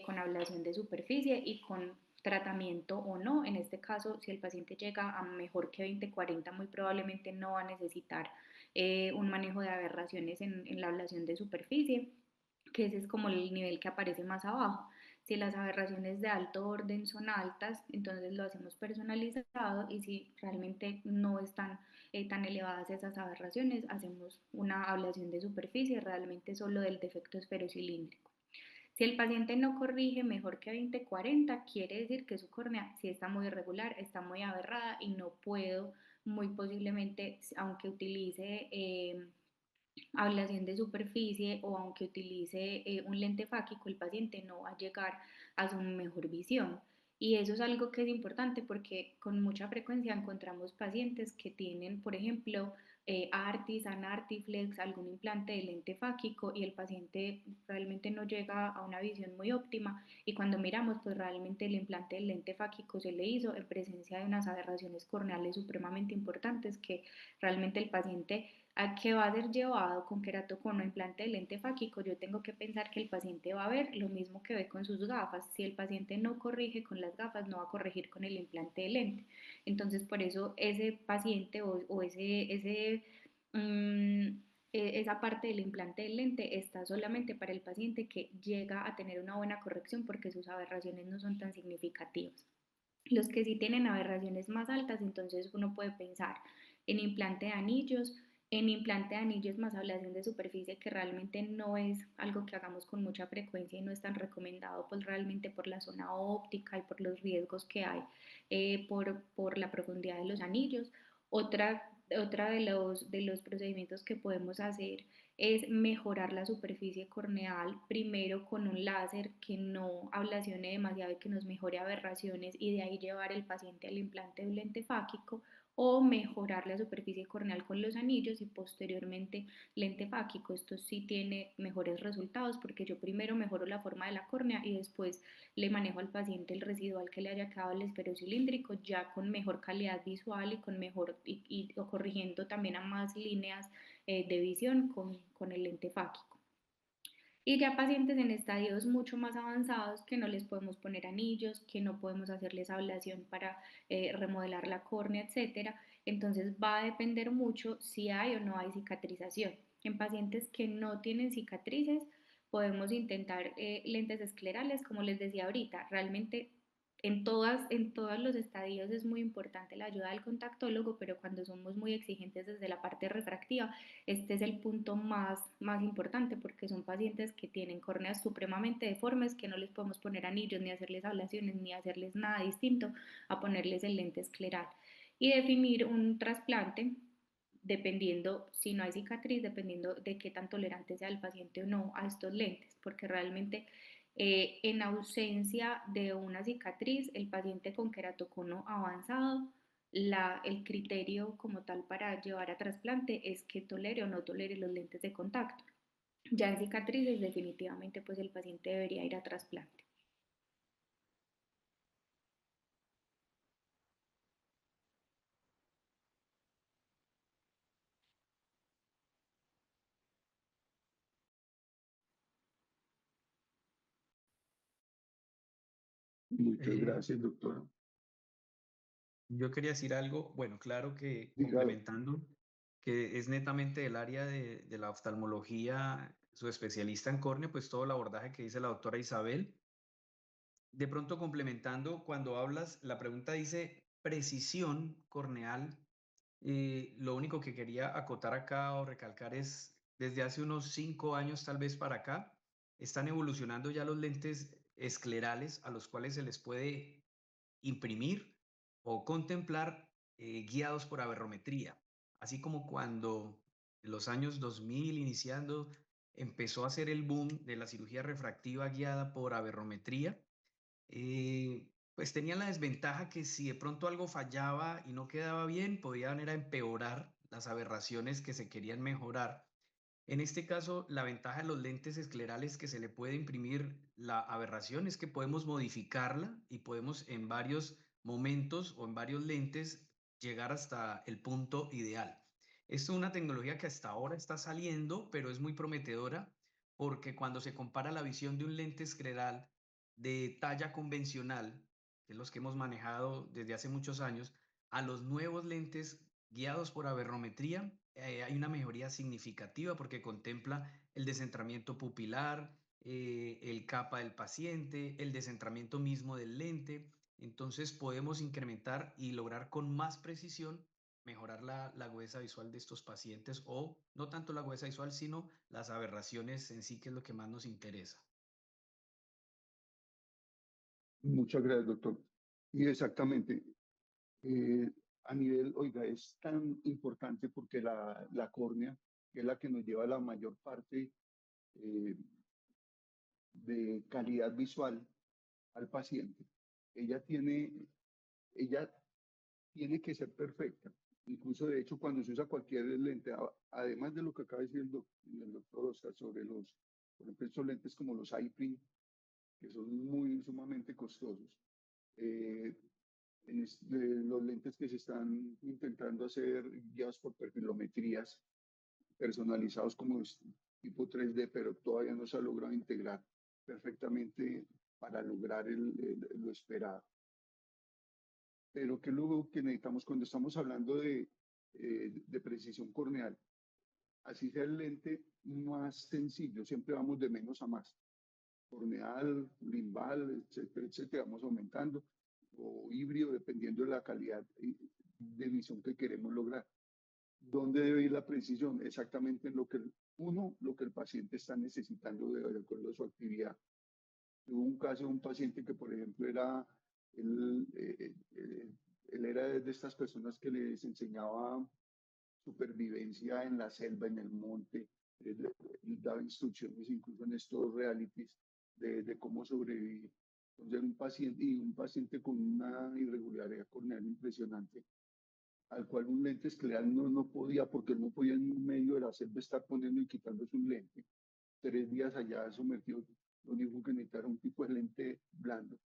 S4: con ablación de superficie y con tratamiento o no. En este caso, si el paciente llega a mejor que 20-40, muy probablemente no va a necesitar un manejo de aberraciones en la ablación de superficie, que ese es como el nivel que aparece más abajo. Si las aberraciones de alto orden son altas, entonces lo hacemos personalizado, y si realmente no están tan elevadas esas aberraciones, hacemos una ablación de superficie realmente solo del defecto esferocilíndrico. Si el paciente no corrige mejor que 20-40, quiere decir que su córnea sí está muy irregular, está muy aberrada y no puedo, muy posiblemente, aunque utilice ablación de superficie o aunque utilice un lente fáquico, el paciente no va a llegar a su mejor visión. Y eso es algo que es importante porque con mucha frecuencia encontramos pacientes que tienen, por ejemplo, Artis, Anartiflex, algún implante de lente fáquico, y el paciente realmente no llega a una visión muy óptima, y cuando miramos pues realmente el implante del lente fáquico se le hizo en presencia de unas aberraciones corneales supremamente importantes que realmente el paciente a que va a ser llevado con queratocono implante de lente fáquico. Yo tengo que pensar que el paciente va a ver lo mismo que ve con sus gafas. Si el paciente no corrige con las gafas, no va a corregir con el implante de lente. Entonces, por eso ese paciente o esa parte del implante del lente está solamente para el paciente que llega a tener una buena corrección, porque sus aberraciones no son tan significativas. Los que sí tienen aberraciones más altas, entonces uno puede pensar en implante de anillos, en implante de anillos más ablación de superficie, que realmente no es algo que hagamos con mucha frecuencia y no es tan recomendado, pues realmente por la zona óptica y por los riesgos que hay por la profundidad de los anillos. Otra de los procedimientos que podemos hacer es mejorar la superficie corneal, primero con un láser que no ablasione demasiado y que nos mejore aberraciones, y de ahí llevar el paciente al implante de lente fáquico, o mejorar la superficie corneal con los anillos y posteriormente lente fáquico. Esto sí tiene mejores resultados porque yo primero mejoro la forma de la córnea y después le manejo al paciente el residual que le haya quedado el esferocilíndrico, ya con mejor calidad visual y con mejor y corrigiendo también a más líneas de visión con el lente fáquico. Y ya pacientes en estadios mucho más avanzados, que no les podemos poner anillos, que no podemos hacerles ablación para remodelar la córnea, etcétera. Entonces va a depender mucho si hay o no hay cicatrización. En pacientes que no tienen cicatrices, podemos intentar lentes esclerales, como les decía ahorita. Realmente en todos los estadios es muy importante la ayuda del contactólogo, pero cuando somos muy exigentes desde la parte refractiva, este es el punto más importante porque son pacientes que tienen córneas supremamente deformes, que no les podemos poner anillos, ni hacerles ablaciones, ni hacerles nada distinto a ponerles el lente escleral. Y definir un trasplante dependiendo si no hay cicatriz, dependiendo de qué tan tolerante sea el paciente o no a estos lentes, porque realmente en ausencia de una cicatriz, el paciente con queratocono avanzado, el criterio como tal para llevar a trasplante es que tolere o no tolere los lentes de contacto. Ya en cicatrices, definitivamente, pues el paciente debería ir a trasplante.
S2: Muchas
S5: Eh,
S2: gracias, doctora.
S5: yo quería decir algo, bueno, claro que
S2: Diga,
S5: complementando, que es netamente del área de la oftalmología, su especialista en córnea, pues todo el abordaje que dice la doctora Isabel. De pronto complementando, cuando hablas, la pregunta dice precisión corneal. Lo único que quería acotar acá o recalcar es, desde hace unos 5 años tal vez para acá, están evolucionando ya los lentes esclerales a los cuales se les puede imprimir o contemplar guiados por aberrometría. Así como cuando en los años 2000 iniciando empezó a ser el boom de la cirugía refractiva guiada por aberrometría, pues tenían la desventaja que si de pronto algo fallaba y no quedaba bien, podían era empeorar las aberraciones que se querían mejorar. En este caso, la ventaja de los lentes esclerales que se le puede imprimir la aberración es que podemos modificarla y podemos en varios momentos o en varios lentes llegar hasta el punto ideal. Esto es una tecnología que hasta ahora está saliendo, pero es muy prometedora porque cuando se compara la visión de un lente escleral de talla convencional, que es los que hemos manejado desde hace muchos años, a los nuevos lentes guiados por aberrometría, hay una mejoría significativa porque contempla el descentramiento pupilar, el capa del paciente, el descentramiento mismo del lente. Entonces podemos incrementar y lograr con más precisión mejorar la agudeza visual de estos pacientes o no tanto la agudeza visual, sino las aberraciones en sí, que es lo que más nos interesa.
S2: muchas gracias, doctor. Y exactamente, a nivel, oiga, es tan importante porque la córnea, que es la que nos lleva la mayor parte eh, de calidad visual al paciente, ella tiene, ella tiene que ser perfecta. Incluso, de hecho, cuando se usa cualquier lente, además de lo que acaba de decir el doctor Oscar sobre por ejemplo, estos lentes como los iPrint, que son muy sumamente costosos, eh, los lentes que se están intentando hacer guiados por perfilometrías personalizados como tipo 3D, pero todavía no se ha logrado integrar perfectamente para lograr lo esperado. Pero ¿qué es lo que necesitamos cuando estamos hablando de precisión corneal? Así sea el lente más sencillo, siempre vamos de menos a más. Corneal, limbal, etcétera, etcétera, vamos aumentando, o híbrido, dependiendo de la calidad de visión que queremos lograr. ¿Dónde debe ir la precisión? Exactamente en lo que el paciente está necesitando de acuerdo a su actividad. Hubo un caso de un paciente que, por ejemplo, él, él era de estas personas que les enseñaba supervivencia en la selva, en el monte, daba instrucciones incluso en estos realities de cómo sobrevivir. Entonces, un paciente con una irregularidad corneal impresionante, al cual un lente escleral no podía, porque él no podía en medio de la selva estar poniendo y quitándose un lente. 3 días allá sumergido, lo único que necesitaba era un tipo de lente blando.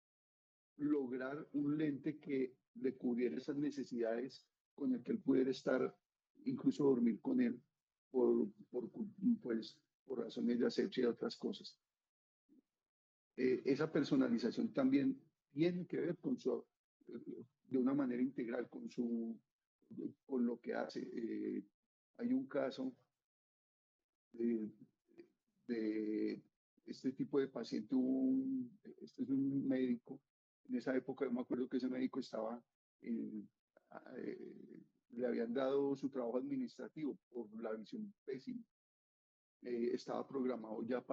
S2: Lograr un lente que le cubriera esas necesidades con el que él pudiera estar, incluso dormir con él, por, pues, por razones de asepsia y otras cosas. Esa personalización también tiene que ver de una manera integral con lo que hace. Hay un caso de, de este tipo de paciente, este es un médico En esa época yo me acuerdo que ese médico estaba en, le habían dado su trabajo administrativo por la visión pésima. Estaba programado ya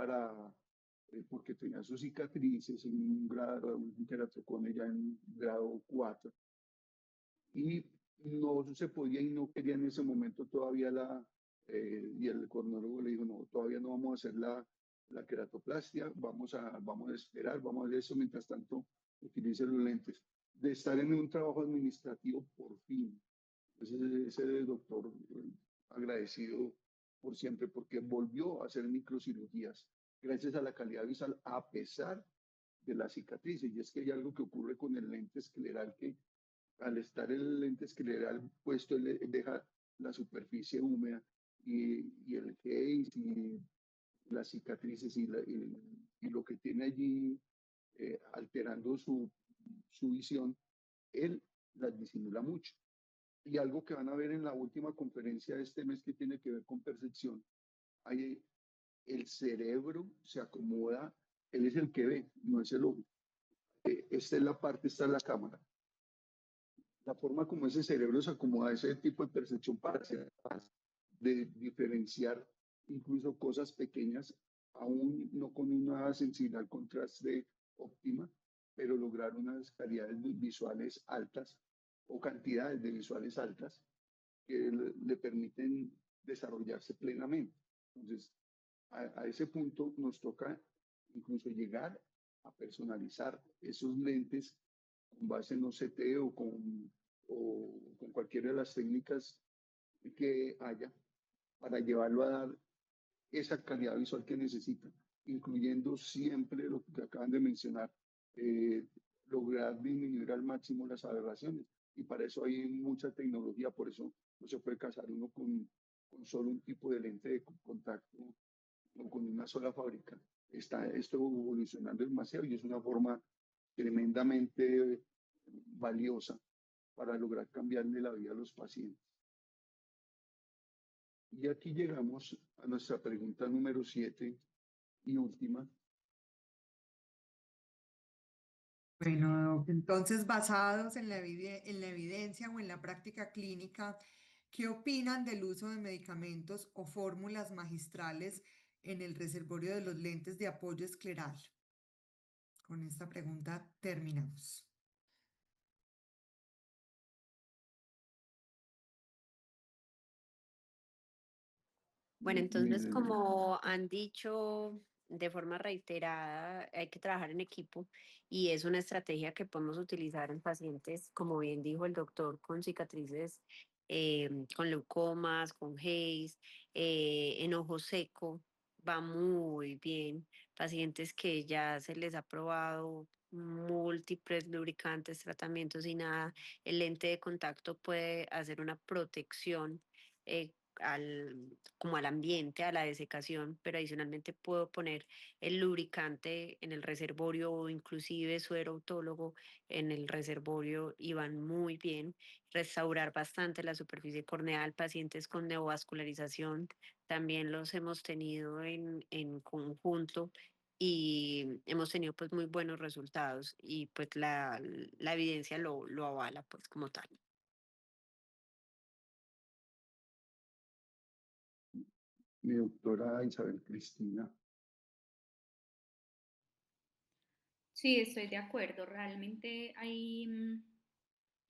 S2: porque tenía sus cicatrices en un grado, un queratrocone ya en grado 4, y no se podía y no quería en ese momento todavía y el corneólogo le dijo, no, todavía no vamos a hacer la queratoplastia, vamos a esperar, vamos a hacer eso, mientras tanto utilice los lentes. De estar en un trabajo administrativo por fin. Ese doctor agradecido por siempre, porque volvió a hacer microcirugías gracias a la calidad visual, a pesar de las cicatrices. Y es que hay algo que ocurre con el lente escleral, que al estar el lente escleral puesto, él deja la superficie húmeda y el haze y las cicatrices y lo que tiene allí alterando su visión, él las disimula mucho. Y algo que van a ver en la última conferencia de este mes que tiene que ver con percepción, hay, el cerebro se acomoda, él es el que ve, no es el ojo. Esta es la parte, esta es la cámara. La forma como ese cerebro se acomoda a ese tipo de percepción para ser capaz de diferenciar incluso cosas pequeñas, aún no con una sensibilidad al contraste óptima, pero lograr unas calidades visuales altas o cantidades de visuales altas que le permiten desarrollarse plenamente. Entonces, a ese punto nos toca incluso llegar a personalizar esos lentes con base en OCT o con cualquiera de las técnicas que haya para llevarlo a dar esa calidad visual que necesitan, incluyendo siempre lo que acaban de mencionar, eh, lograr disminuir al máximo las aberraciones. Y para eso hay mucha tecnología, por eso no se puede casar uno con solo un tipo de lente de contacto o con una sola fábrica. Está esto evolucionando demasiado y es una forma tremendamente valiosa para lograr cambiarle la vida a los pacientes. Y aquí llegamos a nuestra pregunta número 7 y última.
S1: Bueno, entonces, basados en en la evidencia o en la práctica clínica, ¿qué opinan del uso de medicamentos o fórmulas magistrales en el reservorio de los lentes de apoyo escleral? Con esta pregunta terminamos.
S3: Bueno, entonces, como han dicho de forma reiterada, hay que trabajar en equipo y es una estrategia que podemos utilizar en pacientes, como bien dijo el doctor, con cicatrices, con leucomas, con haze, en ojo seco, va muy bien. Pacientes que ya se les ha probado múltiples lubricantes, tratamientos y nada, el lente de contacto puede hacer una protección. Como al ambiente, a la desecación, pero adicionalmente puedo poner el lubricante en el reservorio o inclusive suero autólogo en el reservorio y van muy bien. Restaurar bastante la superficie corneal, pacientes con neovascularización, también los hemos tenido en conjunto y hemos tenido pues muy buenos resultados y pues la evidencia lo avala pues como tal.
S2: Mi doctora Isabel Cristina.
S4: Sí, estoy de acuerdo. Realmente hay,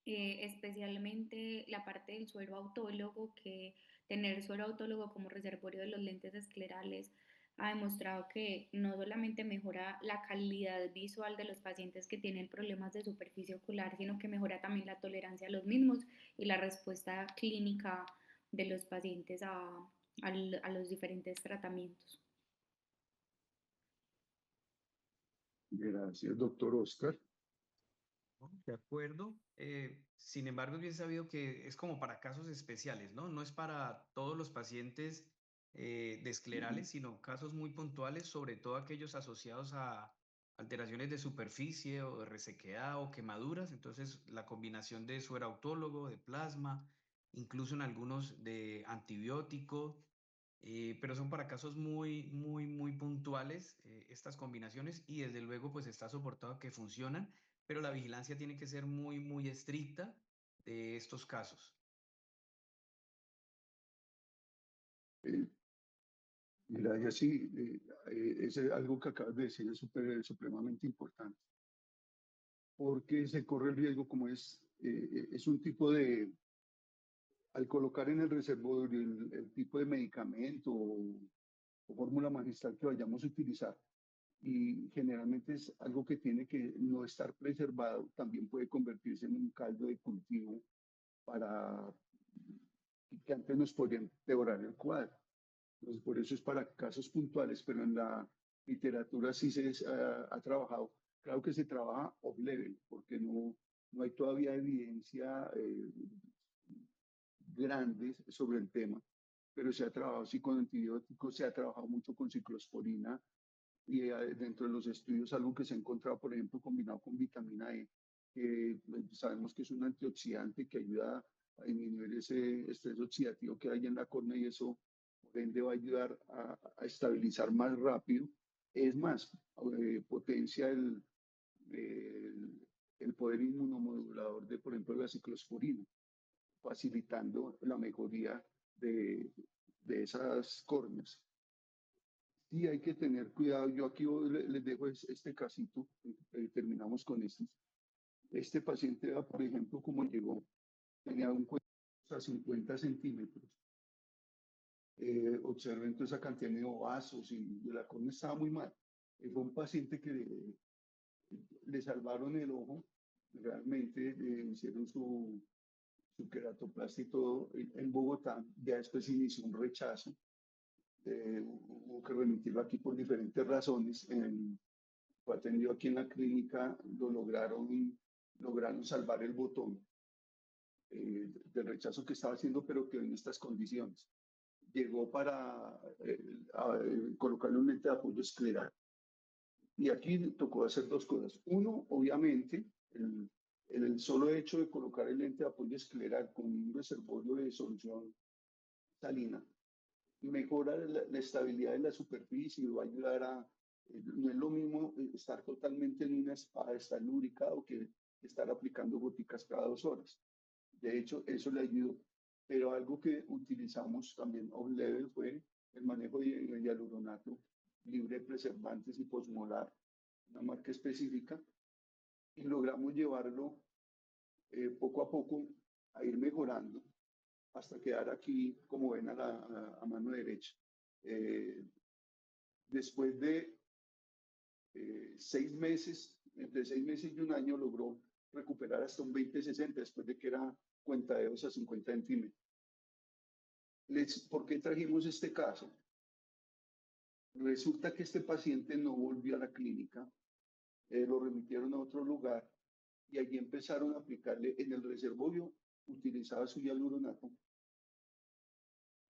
S4: especialmente la parte del suero autólogo, que tener suero autólogo como reservorio de los lentes esclerales ha demostrado que no solamente mejora la calidad visual de los pacientes que tienen problemas de superficie ocular, sino que mejora también la tolerancia a los mismos y la respuesta clínica de los pacientes a los diferentes tratamientos.
S2: Gracias, doctor Oscar.
S5: ¿No? De acuerdo. Sin embargo, es bien sabido que es como para casos especiales, ¿no? No es para todos los pacientes de esclerales, sino casos muy puntuales, sobre todo aquellos asociados a alteraciones de superficie o de resequedad o quemaduras. Entonces, la combinación de suero autólogo, de plasma, incluso en algunos de antibiótico, pero son para casos muy, muy, muy puntuales estas combinaciones y desde luego pues está soportado que funcionan pero la vigilancia tiene que ser muy, muy estricta de estos casos.
S2: Gracias, sí, es algo que acabas de decir, es supremamente importante, porque se corre el riesgo, como es un tipo de, al colocar en el reservorio el tipo de medicamento o fórmula magistral que vayamos a utilizar, y generalmente es algo que tiene que no estar preservado, también puede convertirse en un caldo de cultivo para que antes nos podrían empeorar el cuadro. Entonces, por eso es para casos puntuales, pero en la literatura sí se ha trabajado. Claro que se trabaja off-level, porque no hay todavía evidencia grande sobre el tema, pero se ha trabajado sí con antibióticos, se ha trabajado mucho con ciclosporina, y dentro de los estudios algo que se ha encontrado, por ejemplo, combinado con vitamina E, que sabemos que es un antioxidante que ayuda a disminuir ese estrés oxidativo que hay en la córnea, y eso por ende va a ayudar a estabilizar más rápido. Es más, potencia el poder inmunomodulador de, por ejemplo, la ciclosporina, facilitando la mejoría de esas córneas. Sí, hay que tener cuidado. Yo aquí les dejo este casito, terminamos con este. Este paciente, por ejemplo, como llegó, tenía un cuello a 50 centímetros. Observen toda esa cantidad de vasos y la córnea estaba muy mal. Fue un paciente que le salvaron el ojo, realmente hicieron su queratoplastia y todo en Bogotá. Ya después inició un rechazo. Hubo que remitirlo aquí por diferentes razones. Fue atendido aquí en la clínica, lograron salvar el botón del rechazo que estaba haciendo, pero quedó en estas condiciones. Llegó para colocarle un lente de apoyo escleral. Y aquí tocó hacer dos cosas. Uno, obviamente, el solo hecho de colocar el lente de apoyo escleral con un reservorio de solución salina mejora la estabilidad de la superficie y va a ayudar no es lo mismo estar totalmente en una espada, estar lubricado, que estar aplicando goticas cada 2 horas. De hecho, eso le ayudó. Pero algo que utilizamos también off-level fue el manejo de hialuronato libre de preservantes y posmolar, una marca específica, y logramos llevarlo poco a poco a ir mejorando hasta quedar aquí, como ven, a mano derecha. Después de 6 meses, entre 6 meses y un año, logró recuperar hasta un 20-60, después de que era cuenta de 2 a 50 centímetros. ¿Por qué trajimos este caso? Resulta que este paciente no volvió a la clínica, lo remitieron a otro lugar y allí empezaron a aplicarle en el reservorio, utilizaba su hialuronato,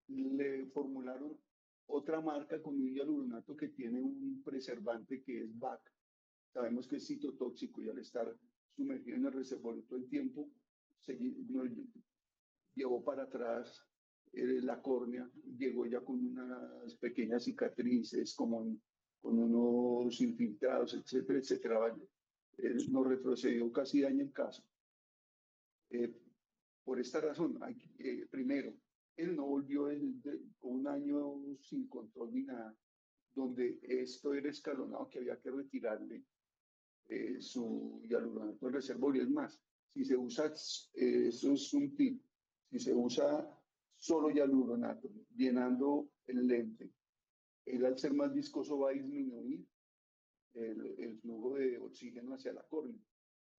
S2: le formularon otra marca con un hialuronato que tiene un preservante que es BAC. Sabemos que es citotóxico y al estar sumergido en el reservorio todo el tiempo, nos llevó para atrás la córnea, llegó ya con unas pequeñas cicatrices, con unos infiltrados, etcétera, etcétera. Nos retrocedió casi daño el caso. Por esta razón, primero, él no volvió con un año sin control ni nada, donde esto era escalonado, que había que retirarle su hialuronato del reservorio. Es más, si se usa, eso es un tip, si se usa solo hialuronato, llenando el lente, él al ser más viscoso va a disminuir el flujo de oxígeno hacia la córnea.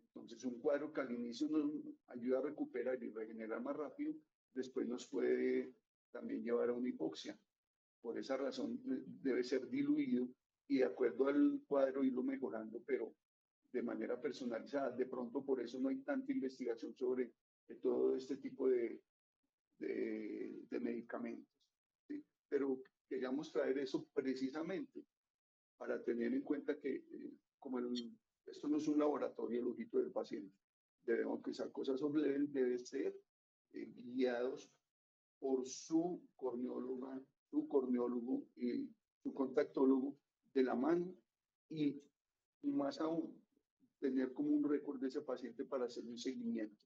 S2: Entonces, un cuadro que al inicio nos ayuda a recuperar y regenerar más rápido, después nos puede también llevar a una hipoxia. Por esa razón, debe ser diluido y de acuerdo al cuadro irlo mejorando, pero de manera personalizada. De pronto, por eso no hay tanta investigación sobre todo este tipo de medicamentos. ¿Sí? Pero queríamos traer eso precisamente para tener en cuenta que, como esto no es un laboratorio, el ojito del paciente, debemos pensar cosas sobre él, debe ser guiados por su corneóloga, su corneólogo y su contactólogo de la mano, y más aún, tener como un récord de ese paciente para hacer un seguimiento.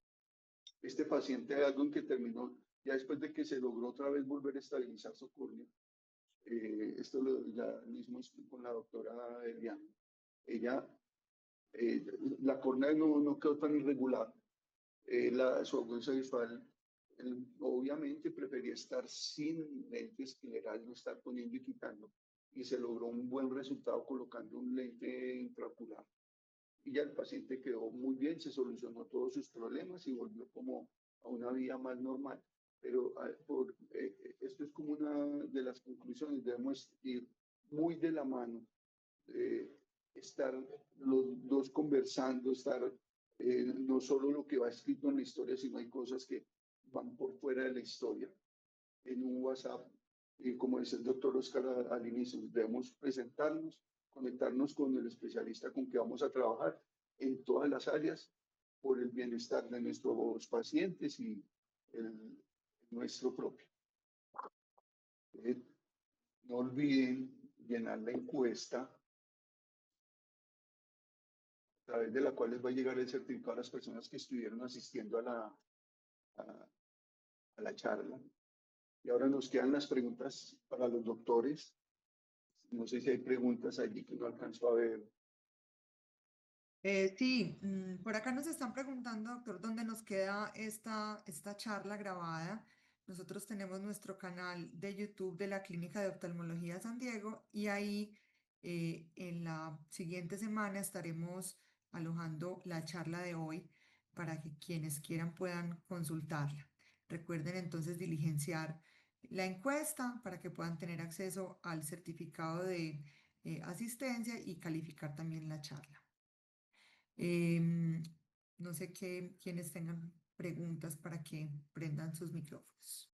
S2: Este paciente hay algo en que terminó, ya después de que se logró otra vez volver a estabilizar su córnea, ya mismo con la doctora Eliana. Ella, la córnea no quedó tan irregular, su agudo visual, obviamente prefería estar sin lente escleral, no estar poniendo y quitando, y se logró un buen resultado colocando un lente intraocular. Y ya el paciente quedó muy bien, se solucionó todos sus problemas y volvió como a una vida más normal. Pero esto es como una de las conclusiones, debemos ir muy de la mano, estar los dos conversando, estar no solo lo que va escrito en la historia, sino hay cosas que van por fuera de la historia. En un WhatsApp, como dice el doctor Oscar al inicio, debemos presentarnos, conectarnos con el especialista con que vamos a trabajar en todas las áreas por el bienestar de nuestros pacientes y nuestro propio. No olviden llenar la encuesta a través de la cual les va a llegar el certificado a las personas que estuvieron asistiendo a la charla. Y ahora nos quedan las preguntas para los doctores. No sé si hay preguntas allí que no alcanzo a ver.
S1: Sí, por acá nos están preguntando, doctor, dónde nos queda esta charla grabada. Nosotros tenemos nuestro canal de YouTube de la Clínica de Oftalmología San Diego y ahí en la siguiente semana estaremos alojando la charla de hoy para que quienes quieran puedan consultarla. Recuerden entonces diligenciar la encuesta para que puedan tener acceso al certificado de asistencia y calificar también la charla. No sé quienes tengan preguntas para que prendan sus micrófonos.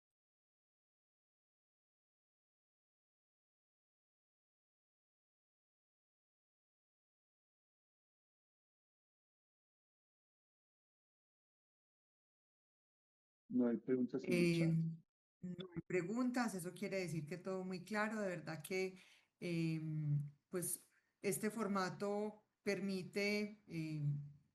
S2: No hay preguntas en el chat.
S1: No hay preguntas, eso quiere decir que todo muy claro, de verdad que pues este formato permite,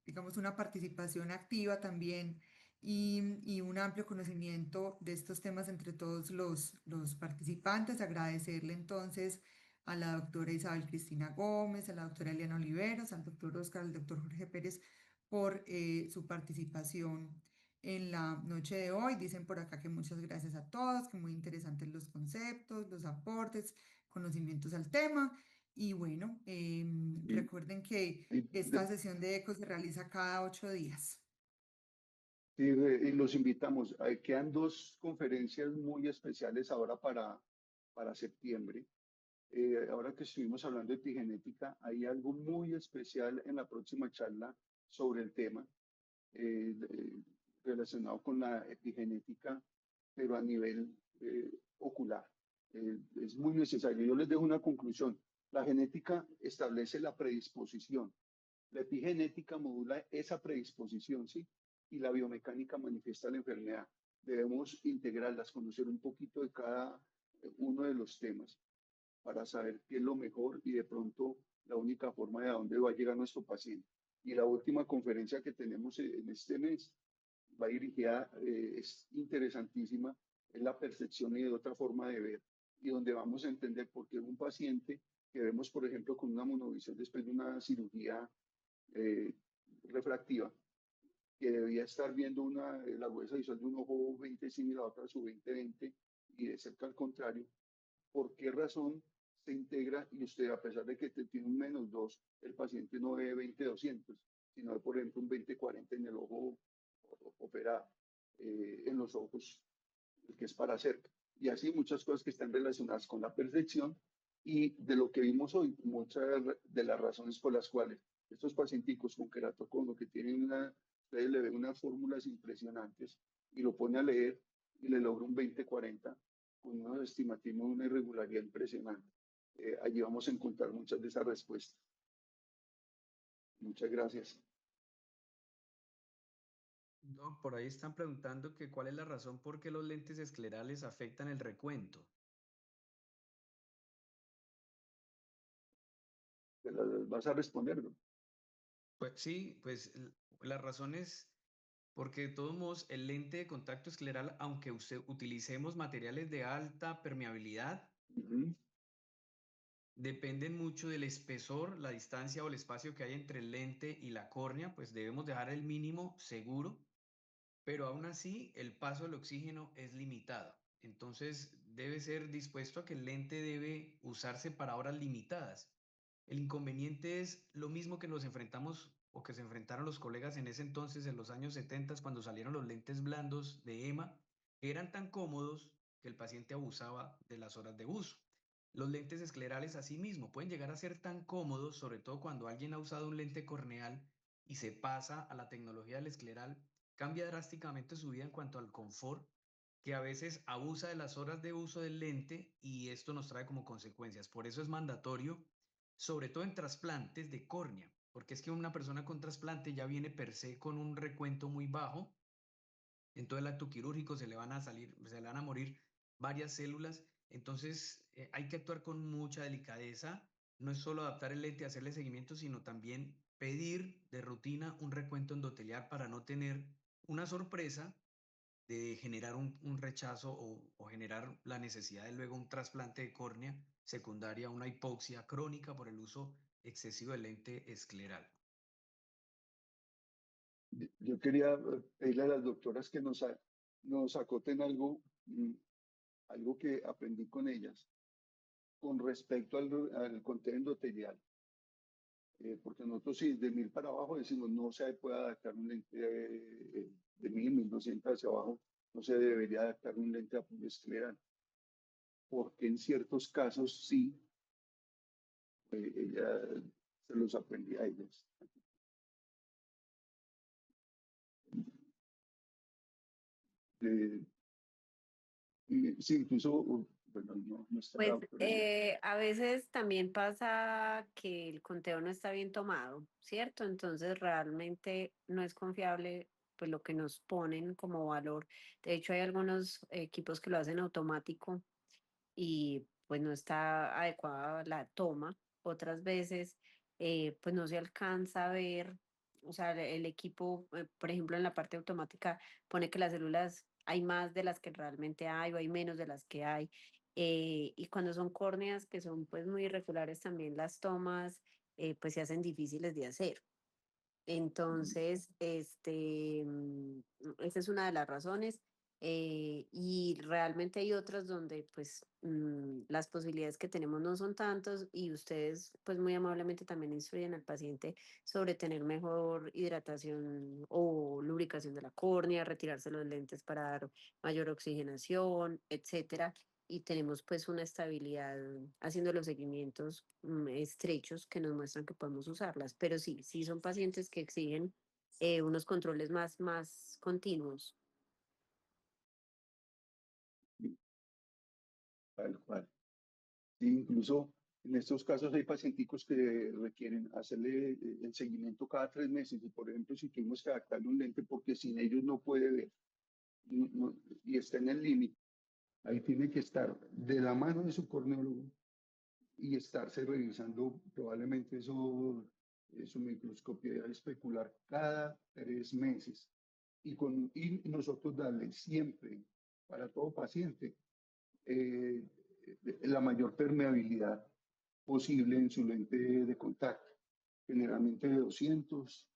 S1: digamos, una participación activa también y un amplio conocimiento de estos temas entre todos los participantes. Agradecerle entonces a la doctora Isabel Cristina Gómez, a la doctora Eliana Oliveros, al doctor Oscar, al doctor Jorge Pérez por su participación en la noche de hoy. Dicen por acá que muchas gracias a todos, que muy interesantes los conceptos, los aportes, conocimientos al tema. Y bueno, recuerden que esta sesión de eco se realiza cada 8 días.
S2: Sí, y los invitamos. Quedan dos conferencias muy especiales ahora para septiembre. Ahora que estuvimos hablando de epigenética, hay algo muy especial en la próxima charla sobre el tema relacionado con la epigenética, pero a nivel ocular. Es muy necesario. Yo les dejo una conclusión. La genética establece la predisposición. La epigenética modula esa predisposición, ¿sí? Y la biomecánica manifiesta la enfermedad. Debemos integrarlas, conocer un poquito de cada uno de los temas para saber qué es lo mejor y de pronto la única forma de a dónde va a llegar nuestro paciente. Y la última conferencia que tenemos en este mes va dirigida, es interesantísima, es la percepción y de otra forma de ver, y donde vamos a entender por qué un paciente que vemos, por ejemplo, con una monovisión después de una cirugía refractiva, que debía estar viendo la agudeza visual de un ojo 20 y la otra su 20-20, y de cerca al contrario, ¿por qué razón se integra y usted, a pesar de que tiene un -2, el paciente no ve 20-200, sino ve, por ejemplo, un 20-40 en el ojo operado, en los ojos, el que es para cerca? Y así muchas cosas que están relacionadas con la percepción y de lo que vimos hoy, muchas de las razones por las cuales estos pacienticos con queratocono que tienen ustedes le ven unas fórmulas impresionantes y lo pone a leer y le logra un 20-40 con unos estimativos, una irregularidad impresionante. Allí vamos a encontrar muchas de esas respuestas. Muchas gracias.
S5: No, por ahí están preguntando que cuál es la razón por qué los lentes esclerales afectan el recuento.
S2: ¿Vas a responderlo?
S5: Pues sí, pues la razón es porque de todos modos el lente de contacto escleral, aunque utilicemos materiales de alta permeabilidad,
S2: Ujú.
S5: dependen mucho del espesor, la distancia o el espacio que hay entre el lente y la córnea, pues debemos dejar el mínimo seguro, pero aún así el paso del oxígeno es limitado. Entonces debe ser dispuesto a que el lente debe usarse para horas limitadas. El inconveniente es lo mismo que nos enfrentamos o que se enfrentaron los colegas en ese entonces, en los años 70, cuando salieron los lentes blandos de EMA, que eran tan cómodos que el paciente abusaba de las horas de uso. Los lentes esclerales asimismo pueden llegar a ser tan cómodos, sobre todo cuando alguien ha usado un lente corneal y se pasa a la tecnología del escleral, cambia drásticamente su vida en cuanto al confort, que a veces abusa de las horas de uso del lente y esto nos trae como consecuencias. Por eso es mandatorio, sobre todo en trasplantes de córnea, porque es que una persona con trasplante ya viene per se con un recuento muy bajo, en todo el acto quirúrgico se le van a salir, se le van a morir varias células, entonces hay que actuar con mucha delicadeza, no es solo adaptar el lente y hacerle seguimiento, sino también pedir de rutina un recuento endoteliar para no tener una sorpresa de generar un rechazo o generar la necesidad de luego un trasplante de córnea secundaria a una hipoxia crónica por el uso excesivo del lente escleral.
S2: Yo quería pedirle a las doctoras que nos acoten algo, algo que aprendí con ellas con respecto al conteo endotelial. Porque nosotros sí, de 1000 para abajo decimos no se puede adaptar un lente de 1000, 1200 hacia abajo, no se debería adaptar un lente de apoyo escleral. Porque en ciertos casos sí, ella se los aprendí a ellas. Sí, incluso, bueno, no está la
S3: Pues
S2: doctora ahí.
S3: a veces también pasa que el conteo no está bien tomado, ¿cierto? Entonces realmente no es confiable pues lo que nos ponen como valor. De hecho, hay algunos equipos que lo hacen automático y pues no está adecuada la toma. Otras veces pues no se alcanza a ver, o sea, el equipo, por ejemplo, en la parte automática pone que las células hay más de las que realmente hay o hay menos de las que hay. Y cuando son córneas que son pues muy irregulares también las tomas pues se hacen difíciles de hacer. Entonces, esa es una de las razones. Y realmente hay otras donde pues las posibilidades que tenemos no son tantos y ustedes pues muy amablemente también instruyen al paciente sobre tener mejor hidratación o lubricación de la córnea, retirarse los lentes para dar mayor oxigenación, etcétera, y tenemos pues una estabilidad haciendo los seguimientos estrechos que nos muestran que podemos usarlas. Pero sí, sí son pacientes que exigen unos controles más continuos.
S2: Tal cual. Sí, incluso en estos casos hay pacienticos que requieren hacerle el seguimiento cada 3 meses. Y por ejemplo, si tuvimos que adaptarle un lente porque sin ellos no puede ver y está en el límite, ahí tiene que estar de la mano de su corneólogo y estarse revisando probablemente su microscopía especular cada 3 meses. Y nosotros darle siempre, para todo paciente, eh, la mayor permeabilidad posible en su lente de contacto, generalmente de 200,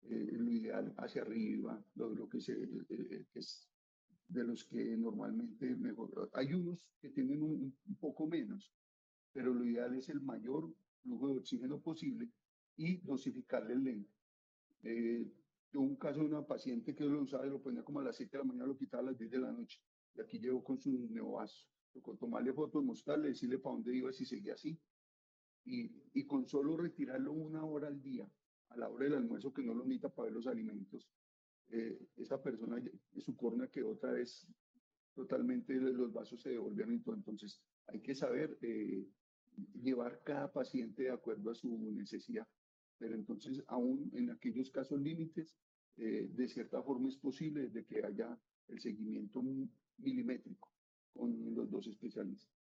S2: lo ideal hacia arriba, lo que es de los que normalmente mejor. Hay unos que tienen un poco menos, pero lo ideal es el mayor flujo de oxígeno posible y dosificarle el lente. Tuve un caso de una paciente que lo usaba y lo ponía como a las 7 de la mañana, lo quitaba a las 10 de la noche. Y aquí llegó con su neovaso. Tocó tomarle fotos, mostrarle, decirle para dónde iba si seguía así. Y con solo retirarlo 1 hora al día, a la hora del almuerzo que no lo necesita para ver los alimentos, esa persona, su córnea quedó otra vez totalmente, los vasos se devolvieron y todo. Entonces, hay que saber llevar cada paciente de acuerdo a su necesidad. Pero entonces, aún en aquellos casos límites, de cierta forma es posible de que haya el seguimiento milimétrico con los dos especialistas.